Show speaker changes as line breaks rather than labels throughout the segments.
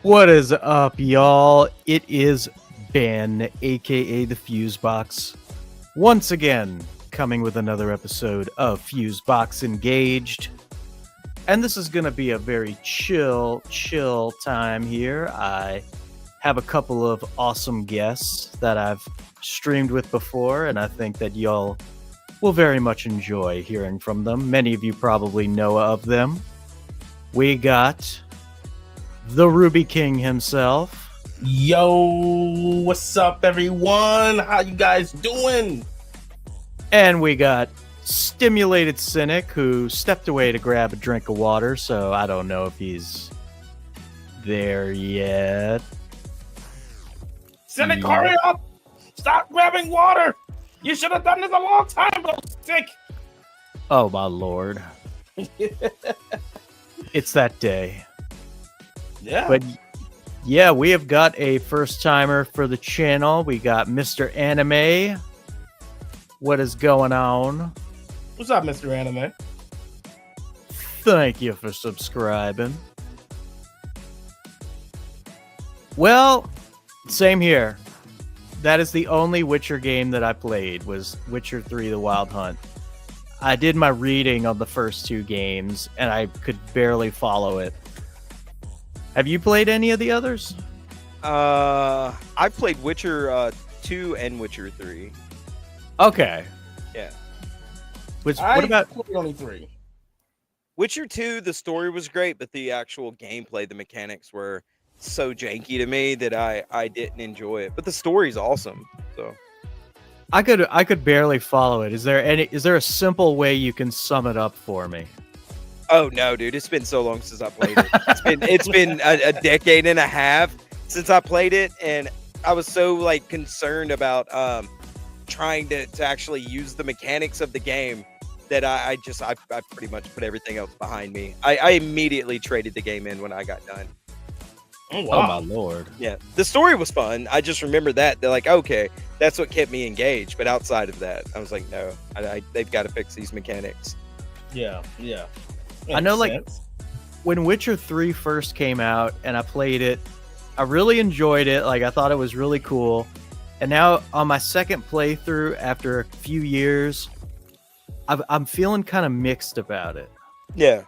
What is up, y'all? It is Ben, aka the Fusebox, once again coming with another episode of Fusebox Engaged. And this is going to be a very chill time here. I have a couple of awesome guests that I've streamed with before, and I think that y'all will very much enjoy hearing from them. Many of you probably know of them. We got the Ruby King himself.
Yo, what's up, everyone? How you guys doing?
And we got Stimulated Cynic, who stepped away to grab a drink of water, so I don't know if he's there yet.
Cynic, hurry up! Stop grabbing water! You should have done this a long time ago, Stick!
Oh, my lord. It's that day.
Yeah.
But yeah, we have got a first timer for the channel. We got Mr. Anime. What is going on?
What's up, Mr. Anime?
Thank you for subscribing. Well, same here. That is the only Witcher game that I played, was Witcher 3 The Wild Hunt. I did my reading on the first two games, and I could barely follow it. Have you played any of the others?
I've played Witcher 2 and Witcher 3.
Okay.
Yeah.
What about
played only 3?
Witcher 2, the story was great, but the actual gameplay, the mechanics were so janky to me that I didn't enjoy it. But the story's awesome. So
I could barely follow it. Is there a simple way you can sum it up for me?
Oh no, dude! It's been so long since I played it. It's been a decade and a half since I played it, and I was so like concerned about trying to actually use the mechanics of the game that I pretty much put everything else behind me. I immediately traded the game in when I got done.
Oh wow!
Oh my lord!
Yeah, the story was fun. I just remember that they're like, okay, that's what kept me engaged. But outside of that, I was like, no, they've got to fix these mechanics.
Yeah.
I know, like, when Witcher 3 first came out and I played it, I really enjoyed it. Like, I thought it was really cool. And now on my second playthrough after a few years, I'm feeling kind of mixed about it.
Yeah.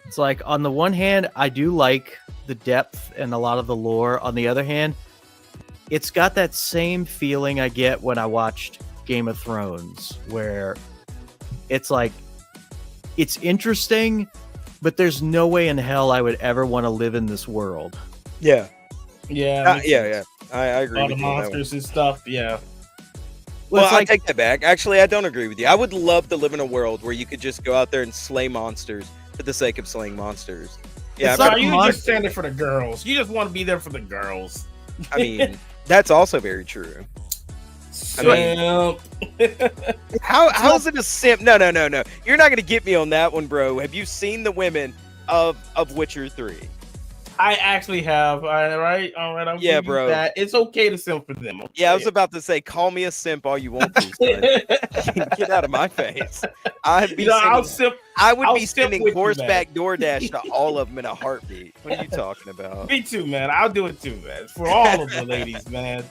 It's like, on the one hand, I do like the depth and a lot of the lore. On the other hand, it's got that same feeling I get when I watched Game of Thrones, where it's like, it's interesting, but there's no way in hell I would ever want to live in this world.
Yeah.
Yeah.
I agree
All
with
the
you on that
monsters and stuff. Yeah.
Well,
it's
I
like,
take that back. Actually, I don't agree with you. I would love to live in a world where you could just go out there and slay monsters for the sake of slaying monsters. Yeah,
It's not
you
monster-
just stand there for the girls. You just want to be there for the girls.
I mean, that's also very true.
Simp.
How is it a simp? No. You're not gonna get me on that one, bro. Have you seen the women of Witcher 3?
I actually have. All right. I'll
Yeah,
give you
bro.
that. It's okay to simp for them. Okay?
Yeah, I was about to say, call me a simp all you want to, son. Get out of my face. I'd be
I'll simp.
I would
I'll
be
simp
sending
with you,
horseback DoorDash to all of them in a heartbeat. What are you talking about?
Me too, man. I'll do it too, man. For all of the ladies, man.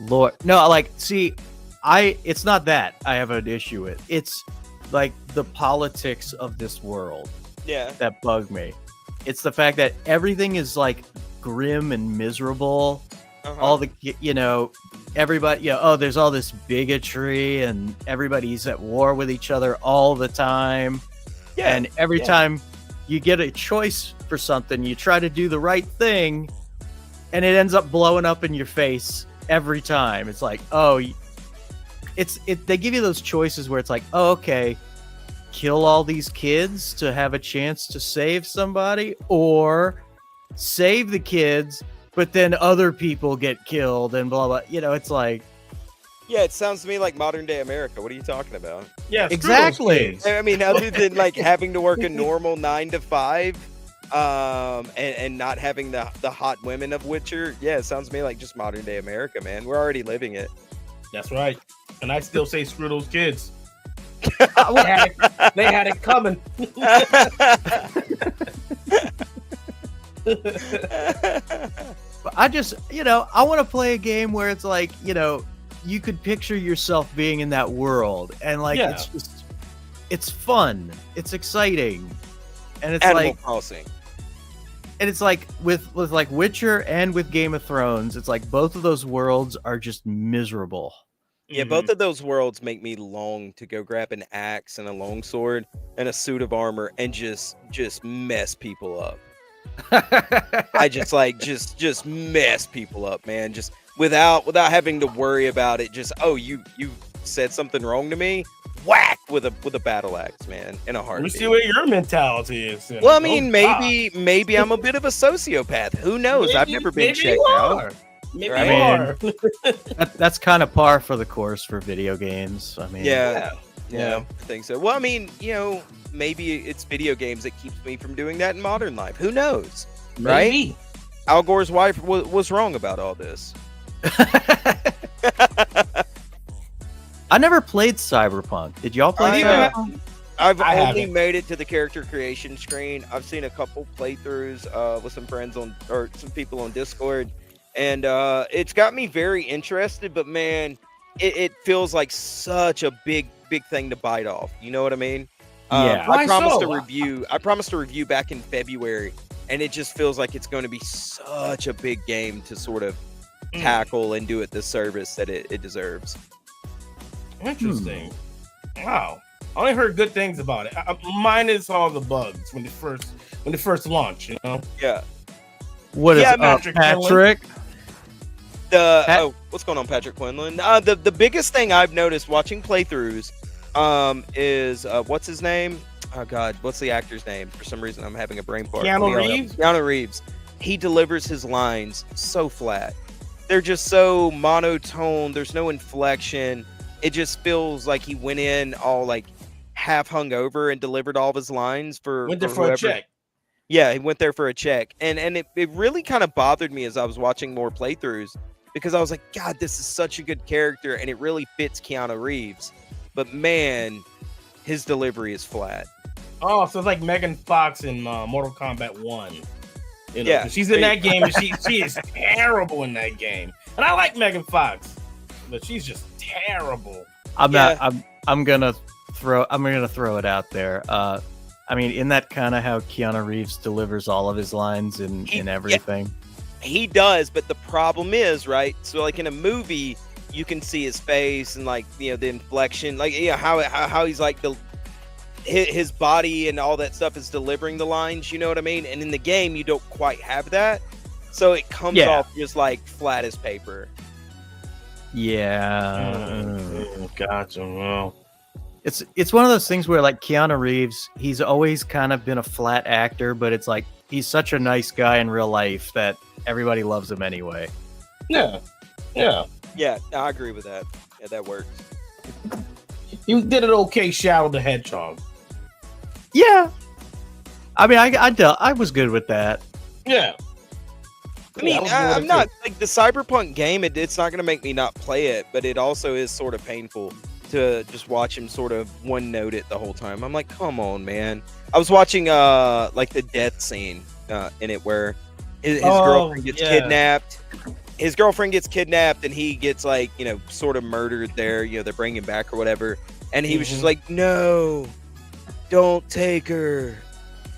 Lord, no, like, see, it's not that I have an issue with. It's like the politics of this world
Yeah.
that bug me. It's the fact that everything is like grim and miserable.
Uh-huh.
All the, everybody, there's all this bigotry and everybody's at war with each other all the time.
Yeah.
And every time you get a choice for something, you try to do the right thing and it ends up blowing up in your face every time. It's like, they give you those choices where it's like, oh, okay, kill all these kids to have a chance to save somebody, or save the kids, but then other people get killed and blah, blah. It's like,
Yeah, it sounds to me like modern day America. What are you talking about?
Yeah,
exactly.
I mean, other than like having to work a normal 9 to 5, and not having the hot women of Witcher. Yeah, it sounds to me like just modern day America, man. We're already living it.
That's right. And I still say screw those kids. They had it coming.
But I just, I want to play a game where it's like, you could picture yourself being in that world, and like it's fun, it's exciting, and it's
Animal
like
Crossing.
And it's like with like Witcher and with Game of Thrones, it's like both of those worlds are just miserable.
Yeah, both of those worlds make me long to go grab an axe and a longsword and a suit of armor and just mess people up. I just mess people up, man. Just without having to worry about it. Just you said something wrong to me. Whack with a battle axe, man, in a heartbeat.
We see what your mentality is.
Well, I mean, maybe I'm a bit of a sociopath. Who knows? I've never been checked out.
Maybe
Right?
you are.
That's kind of par for the course for video games. I mean,
Yeah, I think so. Well, I mean, maybe it's video games that keeps me from doing that in modern life. Who knows?
Maybe.
Right? Al Gore's wife was wrong about all this.
I never played Cyberpunk. Did y'all play
I,
Cyberpunk?
I've
I
only
haven't.
made it to the character creation screen. I've seen a couple playthroughs with some friends or some people on Discord, and it's got me very interested. But man, it feels like such a big thing to bite off. You know what I mean?
Yeah.
I
Why
promised
so?
a review. I promised a review back in February, and it just feels like it's going to be such a big game to sort of tackle and do it the service that it deserves.
Interesting. Wow. I only heard good things about it. Minus all the bugs when they first launched.
Yeah.
What is
Yeah,
up,
Patrick
Patrick?
What's going on, Patrick Quinlan? The biggest thing I've noticed watching playthroughs is what's his name? Oh God, what's the actor's name? For some reason, I'm having a brain fart.
Keanu Reeves?
Keanu Reeves. He delivers his lines so flat. They're just so monotone. There's no inflection. It just feels like he went in all like half hungover and delivered all of his lines
Went there
for
for a
whoever.
check.
Yeah, he went there for a check. And it really kind of bothered me as I was watching more playthroughs, because I was like, God, this is such a good character and it really fits Keanu Reeves. But man, his delivery is flat.
Oh, so it's like Megan Fox in Mortal Kombat 1.
Yeah.
She's in that game and she is terrible in that game. And I like Megan Fox, but she's just terrible.
I'm gonna throw it out there. I mean, isn't that kind of how Keanu Reeves delivers all of his lines in everything?
He does, but the problem is, right? So like in a movie, you can see his face and like, the inflection, like how he's like his body and all that stuff is delivering the lines, you know what I mean? And in the game, you don't quite have that. So it comes off just like flat as paper.
Yeah.
Gotcha. Well,
It's one of those things where like Keanu Reeves, he's always kind of been a flat actor, but it's like he's such a nice guy in real life that everybody loves him anyway.
yeah.
Yeah, I agree with that. Yeah, that works.
You did an okay Shadow the Hedgehog.
Yeah. I mean, I was good with that.
Yeah.
I mean, I'm not like the Cyberpunk game. It's not going to make me not play it, but it also is sort of painful to just watch him sort of one note it the whole time. I'm like, come on, man. I was watching like the death scene in it where his girlfriend gets kidnapped. His girlfriend gets kidnapped and he gets like, sort of murdered there. They're bringing him back or whatever. And he was just like, no, don't take her.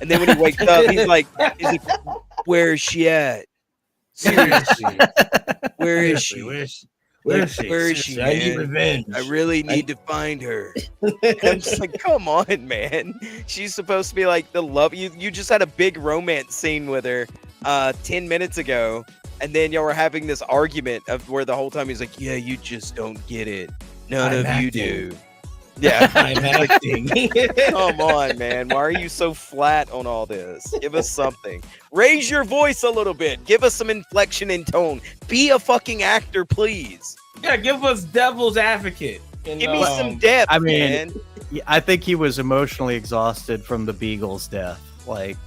And then when he wakes up, he's like, where is she at? Seriously, where is she? Where is she?
I need revenge.
I really need to find her. I'm just like, come on, man. She's supposed to be like the love. You just had a big romance scene with her 10 minutes ago, and then y'all were having this argument of where the whole time he's like, yeah, you just don't get it. None of you do. Yeah,
I'm acting.
Come on, man. Why are you so flat on all this? Give us something. Raise your voice a little bit. Give us some inflection and tone. Be a fucking actor, please.
Yeah, give us Devil's Advocate.
Give me some depth,
I mean,
man.
I think he was emotionally exhausted from the Beagle's death. Like,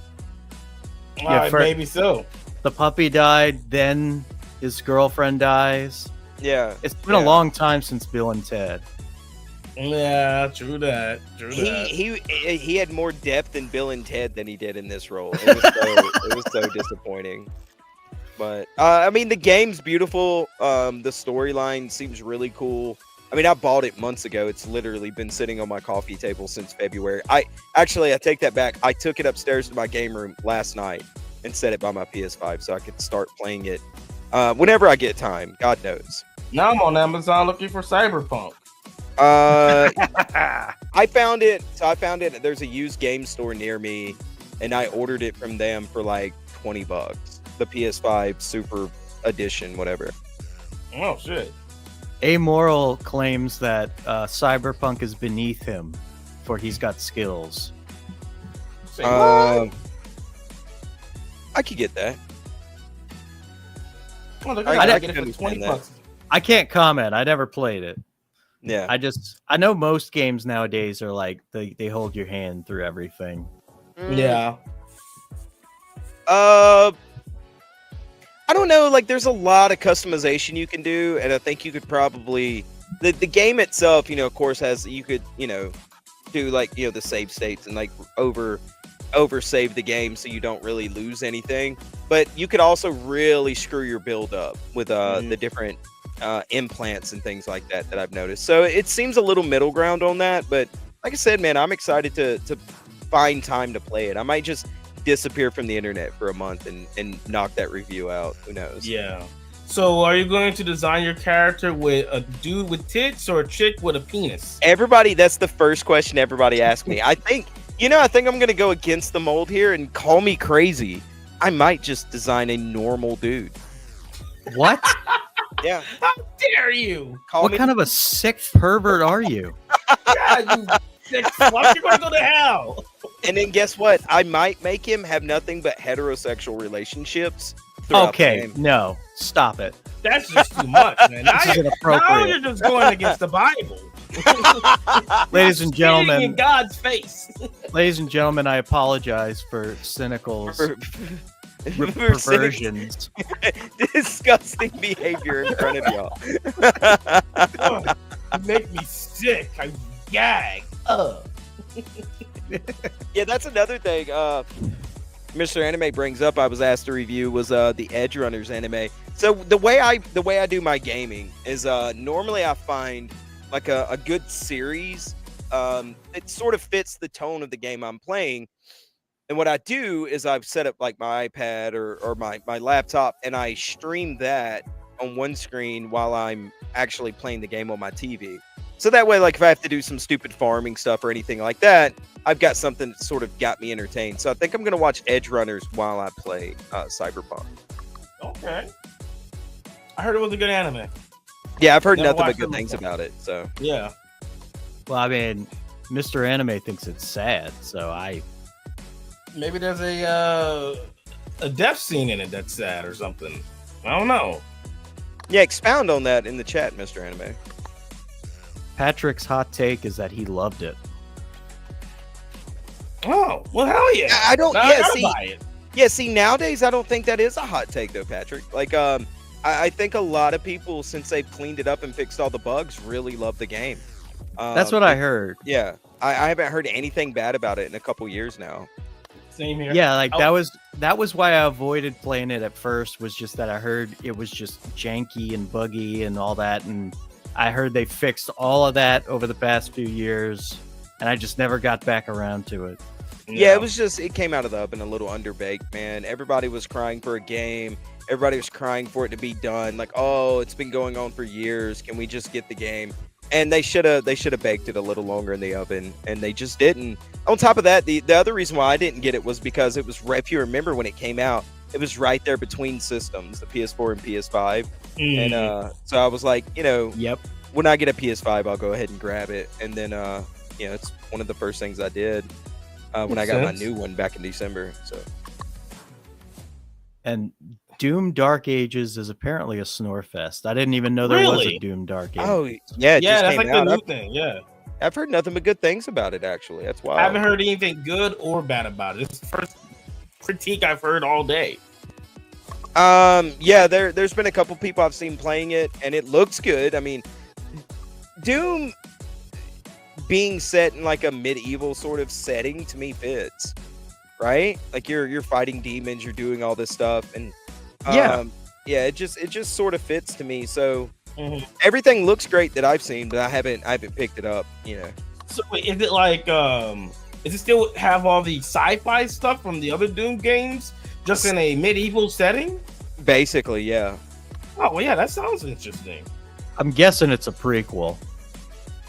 maybe so.
The puppy died, then his girlfriend dies.
Yeah.
It's been a long time since Bill and Ted.
Yeah, true that.
He had more depth in Bill and Ted than he did in this role. It was so disappointing. But I mean, the game's beautiful. The storyline seems really cool. I mean, I bought it months ago. It's literally been sitting on my coffee table since February. I take that back. I took it upstairs to my game room last night and set it by my PS5 so I could start playing it whenever I get time. God knows.
Now I'm on Amazon looking for Cyberpunk.
I found it. So I found it. There's a used game store near me, and I ordered it from them for like $20. The PS5 Super Edition, whatever.
Oh shit.
Amoral claims that Cyberpunk is beneath him, for he's got skills.
Say what?
I could get that.
Oh, look,
I
I
can
get it for
understand
$20.
I can't comment. I never played it.
Yeah.
I know most games nowadays are like they hold your hand through everything.
Yeah.
I don't know. Like, there's a lot of customization you can do, and I think you could probably the game itself, of course, you could do like the save states and like over save the game so you don't really lose anything. But you could also really screw your build up with the different implants and things like that I've noticed. So it seems a little middle ground on that. But like I said, man, I'm excited to find time to play it. I might just disappear from the internet for a month and knock that review out. Who knows?
Yeah. So are you going to design your character with a dude with tits or a chick with a penis?
That's the first question everybody asks me. I think I'm going to go against the mold here and call me crazy. I might just design a normal dude.
What?
Yeah.
How dare you?
What kind of a sick pervert are you?
God, you sick fuck. You're going to go to hell.
And then guess what? I might make him have nothing but heterosexual relationships.
Okay, no, stop it.
That's just too much, man.
This is
Now
inappropriate.
you're just going against the Bible.
Ladies and gentlemen,
in God's face.
ladies and gentlemen, I apologize for cynical perversions.
Disgusting behavior in front of y'all.
You make me sick. I gag.
Yeah, that's another thing. Mr. Anime brings up. I was asked to review was the Edge Runners anime. So the way I do my gaming is normally I find like a good series. It sort of fits the tone of the game I'm playing. And what I do is I've set up like my iPad or my laptop, and I stream that on one screen while I'm actually playing the game on my TV. So that way, like if I have to do some stupid farming stuff or anything like that, I've got something that sort of got me entertained. So I think I'm going to watch Edge Runners while I play Cyberpunk.
Okay. I heard it was a good anime.
Yeah, I've heard
Never
nothing but
watched
good
it
things
before.
about it. So
Yeah.
Well, I mean, Mr. Anime thinks it's sad, so
Maybe there's a death scene in it that's sad or something. I don't know.
yeah, expound on that in the chat, Mr. Anime.
Patrick's hot take is that he loved it.
Oh, well, hell yeah.
I don't.
Now I
Yeah,
gotta
see,
buy it.
yeah, see. Nowadays, I don't think that is a hot take, though, Patrick. Like, I think a lot of people, since they've cleaned it up and fixed all the bugs, really love the game.
That's what I heard.
Yeah, I haven't heard anything bad about it in a couple years now.
Same here.
Yeah, like that was why I avoided playing it at first, was just that I heard it was just janky and buggy and all that, and I heard they fixed all of that over the past few years, and I just never got back around to it.
Yeah, it came out of the oven a little underbaked, man. Everybody was crying for a game. Everybody was crying for it to be done. Like, oh, it's been going on for years. Can we just get the game? And they should have baked it a little longer in the oven, and they just didn't. On top of that, the other reason why I didn't get it was because it was, if you remember when it came out, it was right there between systems, the PS4 and PS5. And so I was like,
Yep.
when I get a PS5, I'll go ahead and grab it. And then, it's one of the first things I did when I got my new one back in December. So,
And Doom Dark Ages is apparently a snore fest. I didn't even know there was a Doom Dark Ages.
oh yeah, it
Yeah,
just
that's
came
like
out.
the new thing. Yeah.
I've heard nothing but good things about it. Actually, that's why
I haven't heard anything good or bad about it. It's the first critique I've heard all day.
Yeah, there's been a couple people I've seen playing it, and it looks good. I mean, Doom, being set in like a medieval sort of setting to me fits, right? Like you're fighting demons, you're doing all this stuff, and
Yeah.
yeah, it just sort of fits to me. So
Mhm.
everything looks great that I've seen, but I haven't picked it up, you know.
So wait, is it like does it still have all the sci-fi stuff from the other Doom games, just in a medieval setting?
Basically, yeah.
Oh well, yeah, that sounds interesting.
I'm guessing it's a prequel.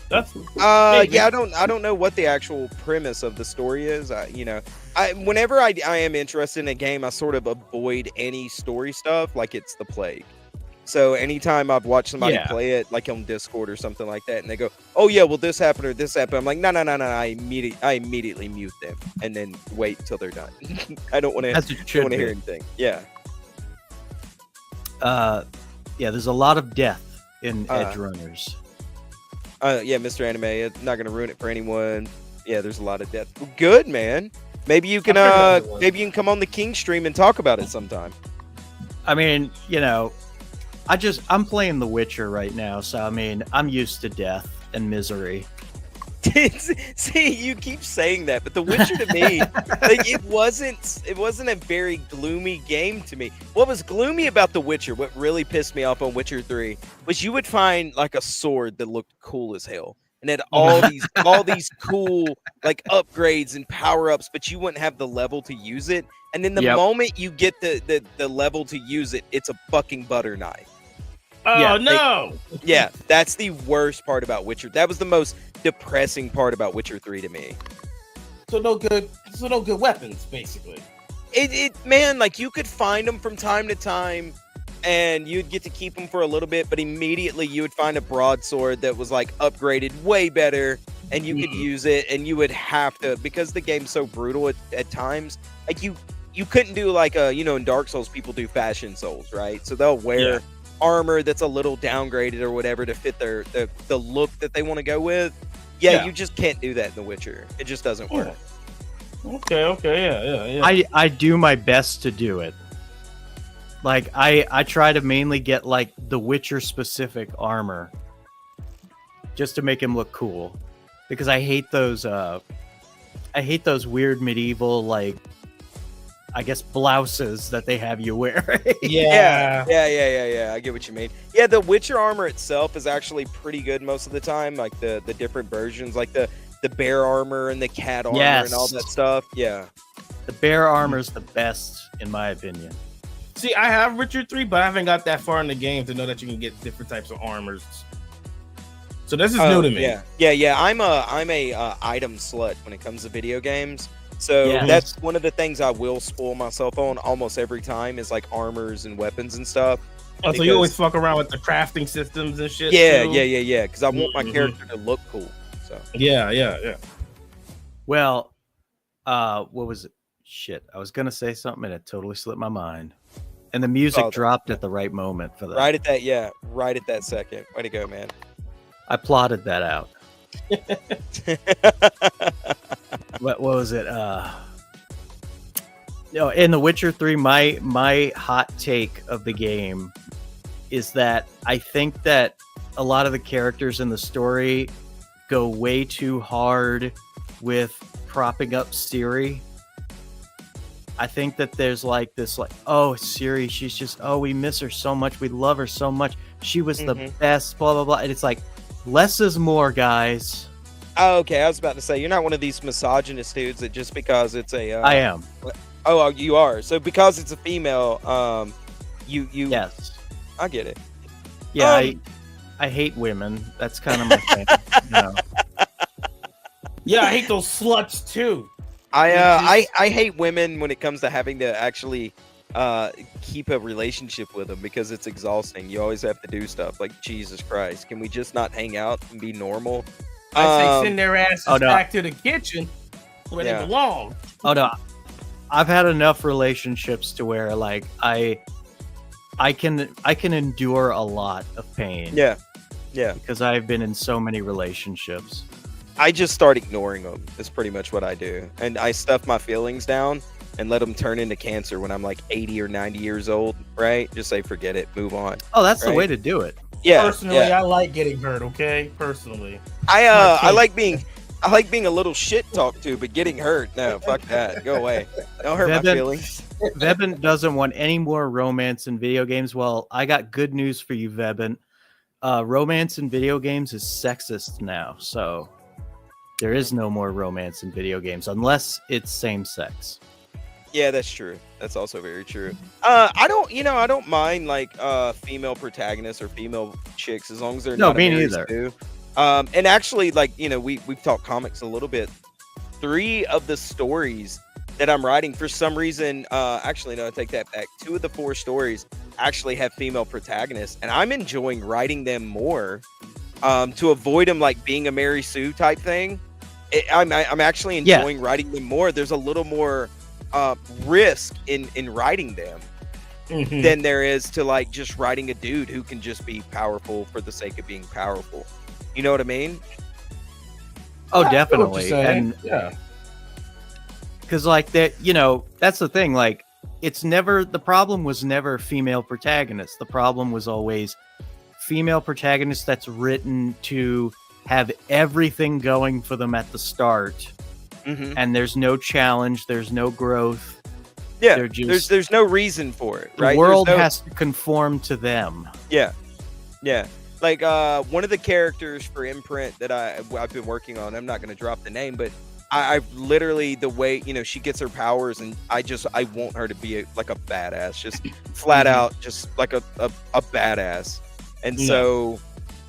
That's maybe.
Yeah, I don't know what the actual premise of the story is. Whenever I am interested in a game, I sort of avoid any story stuff like it's the plague. So anytime I've watched somebody play it, like on Discord or something like that, and they go, "Oh yeah, well this happened or this happened," I'm like, "No." I immediately mute them and then wait till they're done. I don't want to hear anything. Yeah.
Yeah. There's a lot of death in Edge Runners.
Yeah, Mr. Anime, it's not gonna ruin it for anyone. Yeah, there's a lot of death. Good, man. Maybe you can come on the King stream and talk about it sometime.
I mean, you know, I'm playing The Witcher right now, so I mean, I'm used to death and misery.
See, you keep saying that, but The Witcher to me, like it wasn't a very gloomy game to me. What was gloomy about The Witcher, what really pissed me off on Witcher 3, was you would find like a sword that looked cool as hell and had all these cool like upgrades and power-ups, but you wouldn't have the level to use it. And then the moment you get the level to use it, it's a fucking butter knife.
Oh
Yeah,
no!
Yeah, that's the worst part about Witcher. That was the most depressing part about Witcher 3 to me.
So no good weapons, basically.
Man, like you could find them from time to time, and you'd get to keep them for a little bit, but immediately you would find a broadsword that was like upgraded way better, and you could use it, and you would have to, because the game's so brutal at times, like you couldn't do like in Dark Souls people do fashion souls, right? So they'll wear armor that's a little downgraded or whatever to fit the look that they want to go with. Yeah, you just can't do that in The Witcher. It just doesn't work.
Okay, yeah.
I do my best to do it. Like I try to mainly get like the Witcher specific armor just to make him look cool, because I hate those weird medieval, like, I guess, blouses that they have you wear.
Yeah. I get what you mean. Yeah, the Witcher armor itself is actually pretty good most of the time. Like the different versions, like the bear armor and the cat armor and all that stuff. Yeah.
The bear armor is the best, in my opinion.
See, I have Witcher 3, but I haven't got that far in the game to know that you can get different types of armors. So this is new to me.
Yeah. I'm a item slut when it comes to video games. So that's one of the things I will spoil myself on almost every time is like armors and weapons and stuff.
Oh, so you always fuck around with the crafting systems and shit?
Yeah. Because I want my character to look cool. So
yeah.
Well, what was it? Shit, I was gonna say something and it totally slipped my mind. And the music dropped at the right moment for that.
Right at that second. Way to go, man.
I plotted that out. What was it? In The Witcher 3, my hot take of the game is that I think that a lot of the characters in the story go way too hard with propping up Ciri. I think that there's like this, like, oh, Ciri, she's just, oh, we miss her so much, we love her so much, she was the best, blah blah blah, and it's like, less is more, guys.
Oh, okay, I was about to say, you're not one of these misogynist dudes that just because it's a
I am.
Oh, you are. So because it's a female, you
yes,
I get it.
Yeah, I hate women. That's kind of my thing.
Yeah, I hate those sluts too.
I hate women when it comes to having to actually keep a relationship with them, because it's exhausting. You always have to do stuff. Like, Jesus Christ, can we just not hang out and be normal?
I say send their asses back to the kitchen where they belong.
Oh no, I've had enough relationships to where, like, I can endure a lot of pain.
Yeah.
Because I've been in so many relationships.
I just start ignoring them. That's pretty much what I do, and I stuff my feelings down and let them turn into cancer when I'm like 80 or 90 years old. Right? Just say forget it, move on.
Oh, that's the way to do it.
Yeah,
Personally,
yeah.
I like getting hurt. Okay, personally,
I like being a little shit talked to, but getting hurt, no, fuck that. Go away. Don't hurt my
Vebin-
feelings.
Vebin doesn't want any more romance in video games. Well, I got good news for you, Vebin. Romance in video games is sexist now, so there is no more romance in video games unless it's same sex.
Yeah, that's true. That's also very true. I don't mind like female protagonists or female chicks as long as they're
No,
not a
me
Mary
neither.
Sue. And actually, like we've talked comics a little bit. 3 of the stories that I'm writing, for some reason, actually no, I take that back. 2 of the 4 stories actually have female protagonists, and I'm enjoying writing them more to avoid them like being a Mary Sue type thing. I'm actually enjoying writing them more. There's a little more risk in writing them than there is to like just writing a dude who can just be powerful for the sake of being powerful. You know what I mean?
Oh,
I feel what
definitely.
you're saying.
And
Yeah.
because like that, that's the thing. Like, the problem was never female protagonists. The problem was always female protagonists that's written to have everything going for them at the start, and there's no challenge, there's no growth.
Yeah,
They're just,
there's no reason for it, right?
the world
There's no-
has to conform to them.
Yeah. Like one of the characters for Imprint that I've been working on, I'm not going to drop the name, but I've literally, the way she gets her powers, and I want her to be like a badass, just flat out, just like a badass. And so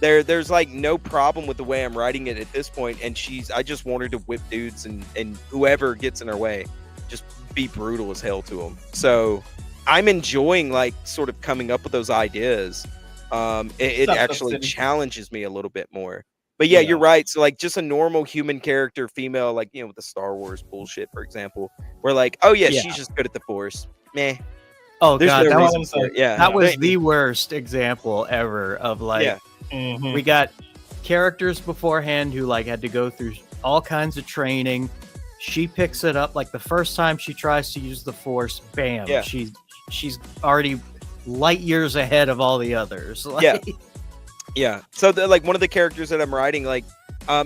there's like no problem with the way I'm writing it at this point, and I just want her to whip dudes and whoever gets in her way, just be brutal as hell to them. So I'm enjoying like sort of coming up with those ideas. It actually challenges me a little bit more. But yeah, you're right. So like just a normal human character, female, like with the Star Wars bullshit, for example, we're like, oh yeah, she's just good at the Force. Meh.
Oh
There's
god,
no
that
reason
was
for it. Yeah,
that was the worst example ever of like we got characters beforehand who like had to go through all kinds of training. She picks it up like the first time she tries to use the Force, bam, she's already light years ahead of all the others. Like,
yeah. So like one of the characters that I'm writing, like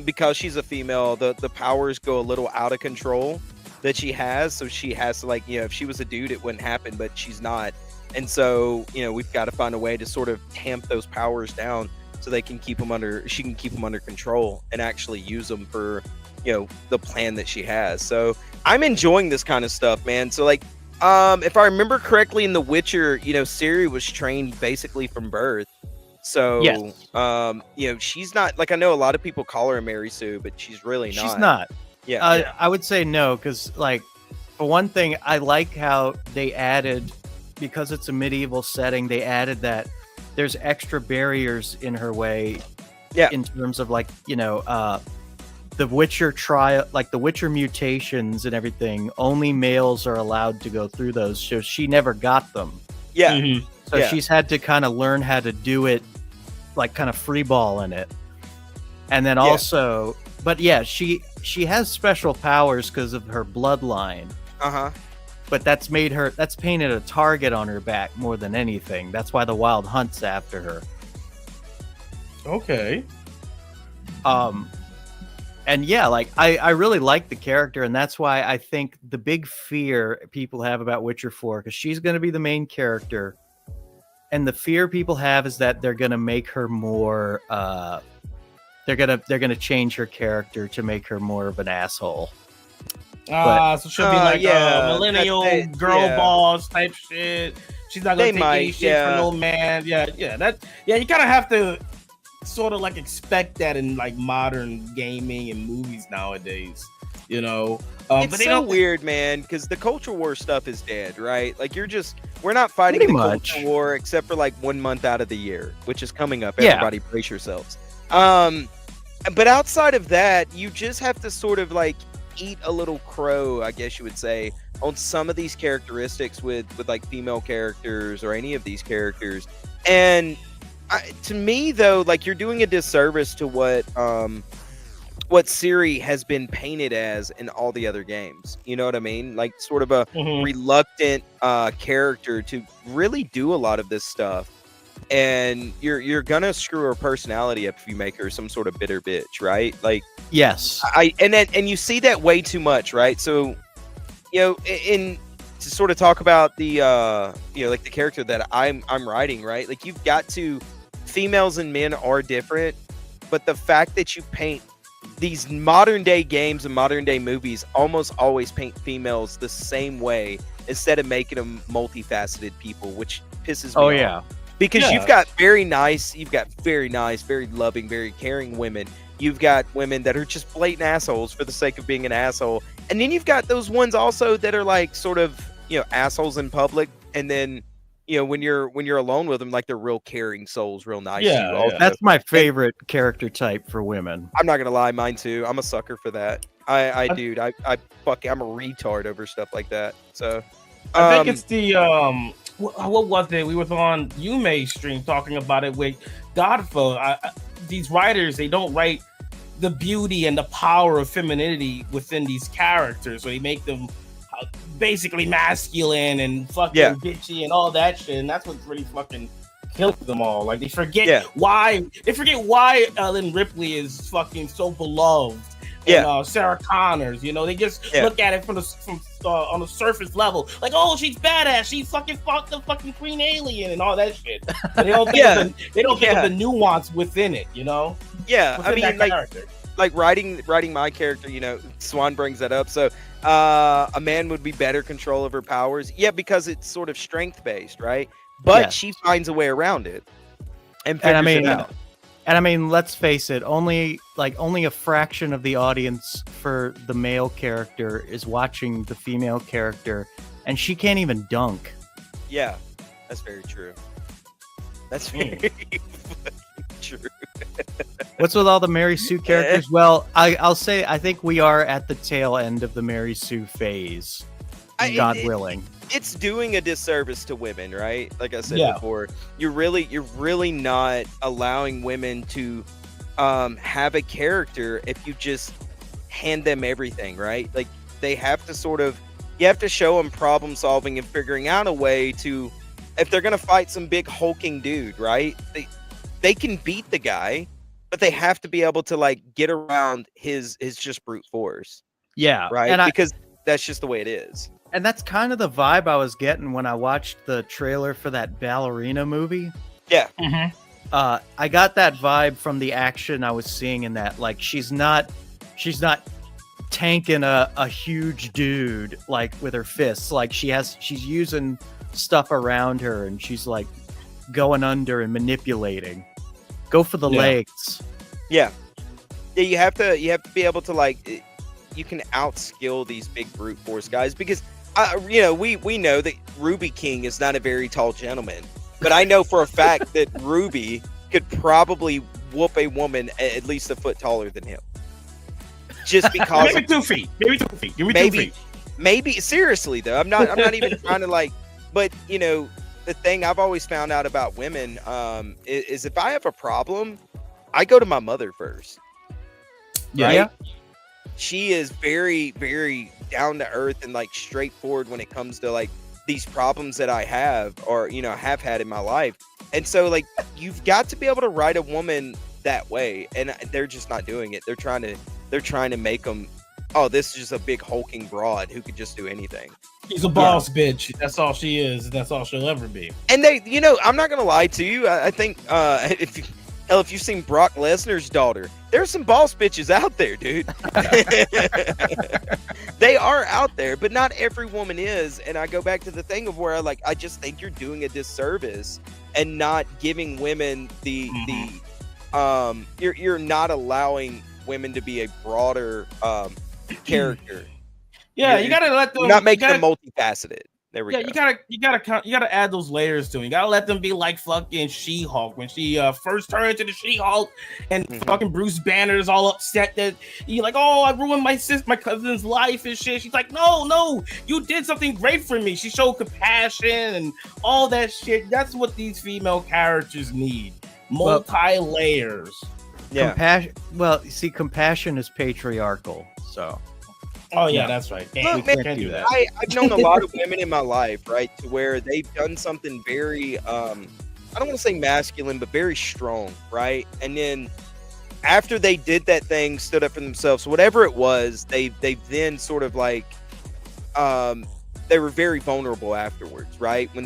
because she's a female, the powers go a little out of control that she has. So she has to like, if she was a dude, it wouldn't happen, but she's not. And so, we've got to find a way to sort of tamp those powers down so she can keep them under control and actually use them for, the plan that she has. So I'm enjoying this kind of stuff, man. So like, if I remember correctly in The Witcher, Ciri was trained basically from birth. So, she's not like, I know a lot of people call her a Mary Sue, but she's really not.
She's not.
Yeah.
I would say no, because like, for one thing, I like how they added, because it's a medieval setting, they added that there's extra barriers in her way.
Yeah.
In terms of like, the Witcher trial, like the Witcher mutations and everything, only males are allowed to go through those. So she never got them.
Yeah.
So she's had to kind of learn how to do it, like kind of free ball in it. And then also, but yeah, she has special powers because of her bloodline. But that's painted a target on her back more than anything. That's why the Wild Hunt's after her.
Okay.
And yeah, like I really like the character, and that's why I think the big fear people have about Witcher 4, because she's going to be the main character, and the fear people have is that they're going to make her more. They're gonna change her character to make her more of an asshole.
So she'll be like millennial girl boss type shit. She's not gonna take any shit from no man. You kind of have to sort of like expect that in like modern gaming and movies nowadays.
It's so weird, man, because the culture war stuff is dead, right? Like we're not fighting the culture war except for like 1 month out of the year, which is coming up. Everybody brace yourselves. But outside of that, you just have to sort of like eat a little crow, I guess you would say, on some of these characteristics with like female characters or any of these characters. And to me, though, like you're doing a disservice to what Ciri has been painted as in all the other games. You know what I mean? Like sort of a reluctant character to really do a lot of this stuff. and you're gonna screw her personality up if you make her some sort of bitter bitch, right? Like,
yes,
and you see that way too much, right? So, in to sort of talk about the like the character that I'm writing, right? Like, you've got to, females and men are different, but the fact that you paint these modern day games and modern day movies almost always paint females the same way instead of making them multifaceted people, which pisses me off.
yeah.
Because you've got very nice, very loving, very caring women. You've got women that are just blatant assholes for the sake of being an asshole. And then you've got those ones also that are like sort of, assholes in public. And then, when you're alone with them, like they're real caring souls, real nice.
Yeah, that's my favorite character type for women.
I'm not going to lie, mine too. I'm a sucker for that. I'm a retard over stuff like that. So
I think it's the what was it? We was on Yume's stream talking about it with Godfall. These writers, they don't write the beauty and the power of femininity within these characters, so they make them basically masculine and fucking bitchy and all that shit, and that's what's really fucking killed them all. Like, they forget why Ellen Ripley is fucking so beloved. And, Sarah Connors, they just look at it from on the surface level, like, oh, she's badass, she fucking fought the fucking Queen Alien and all that shit. But they don't think of the nuance within it,
Yeah,
within
I mean, like writing my character, Swan brings that up. So a man would be better control of her powers, because it's sort of strength based, right? But she finds a way around it and figures it out.
And I mean, let's face it, only a fraction of the audience for the male character is watching the female character, and she can't even dunk.
Yeah, that's very true. That's very true.
What's with all the Mary Sue characters? Well, I'll say I think we are at the tail end of the Mary Sue phase, God willing.
It's doing a disservice to women, right? Like I said before, you're really not allowing women to have a character if you just hand them everything, right? Like, they have to you have to show them problem solving and figuring out a way to, if they're gonna fight some big hulking dude, right? They can beat the guy, but they have to be able to like get around his just brute force.
Yeah,
right. Because that's just the way it is.
And that's kind of the vibe I was getting when I watched the trailer for that ballerina movie.
Yeah.
Mm-hmm.
I got that vibe from the action I was seeing in that. Like, she's not tanking a huge dude like with her fists. Like, she's using stuff around her, and she's like going under and manipulating. Go for the legs.
Yeah. Yeah, you have to be able to, like, you can outskill these big brute force guys, because we know that Ruby King is not a very tall gentleman, but I know for a fact that Ruby could probably whoop a woman at least a foot taller than him. Just because
maybe 2 feet. Maybe 2 feet. Give me 2 feet.
Maybe seriously though. I'm not even trying to like, but the thing I've always found out about women is if I have a problem, I go to my mother first. Right?
Yeah.
She is very, very down to earth and like straightforward when it comes to like these problems that I have or have had in my life. And so like you've got to be able to write a woman that way, and they're just not doing it. They're trying to make them, oh, this is just a big hulking broad who could just do anything.
She's a boss bitch. That's all she is. That's all she'll ever be.
And they, I'm not gonna lie to you. I think if you've seen Brock Lesnar's daughter, there's some boss bitches out there, dude. They are out there, but not every woman is. And I go back to the thing of where I just think you're doing a disservice and not giving women you're not allowing women to be a broader character.
Yeah, you gotta let them
not make them multifaceted. There we go.
You gotta add those layers to it. You gotta let them be like fucking She-Hulk when she first turned into the She-Hulk, and fucking Bruce Banner is all upset that you're like, oh, I ruined my cousin's life and shit. She's like, no, you did something great for me. She showed compassion and all that shit. That's what these female characters need. Multi-layers.
Yeah.
Compassion is patriarchal, so.
Oh yeah, that's right.
Look, man,
can't do that.
I've known a lot of women in my life, right, to where they've done something very I don't want to say masculine, but very strong, right? And then after they did that thing, stood up for themselves, whatever it was, they then sort of like they were very vulnerable afterwards, right? When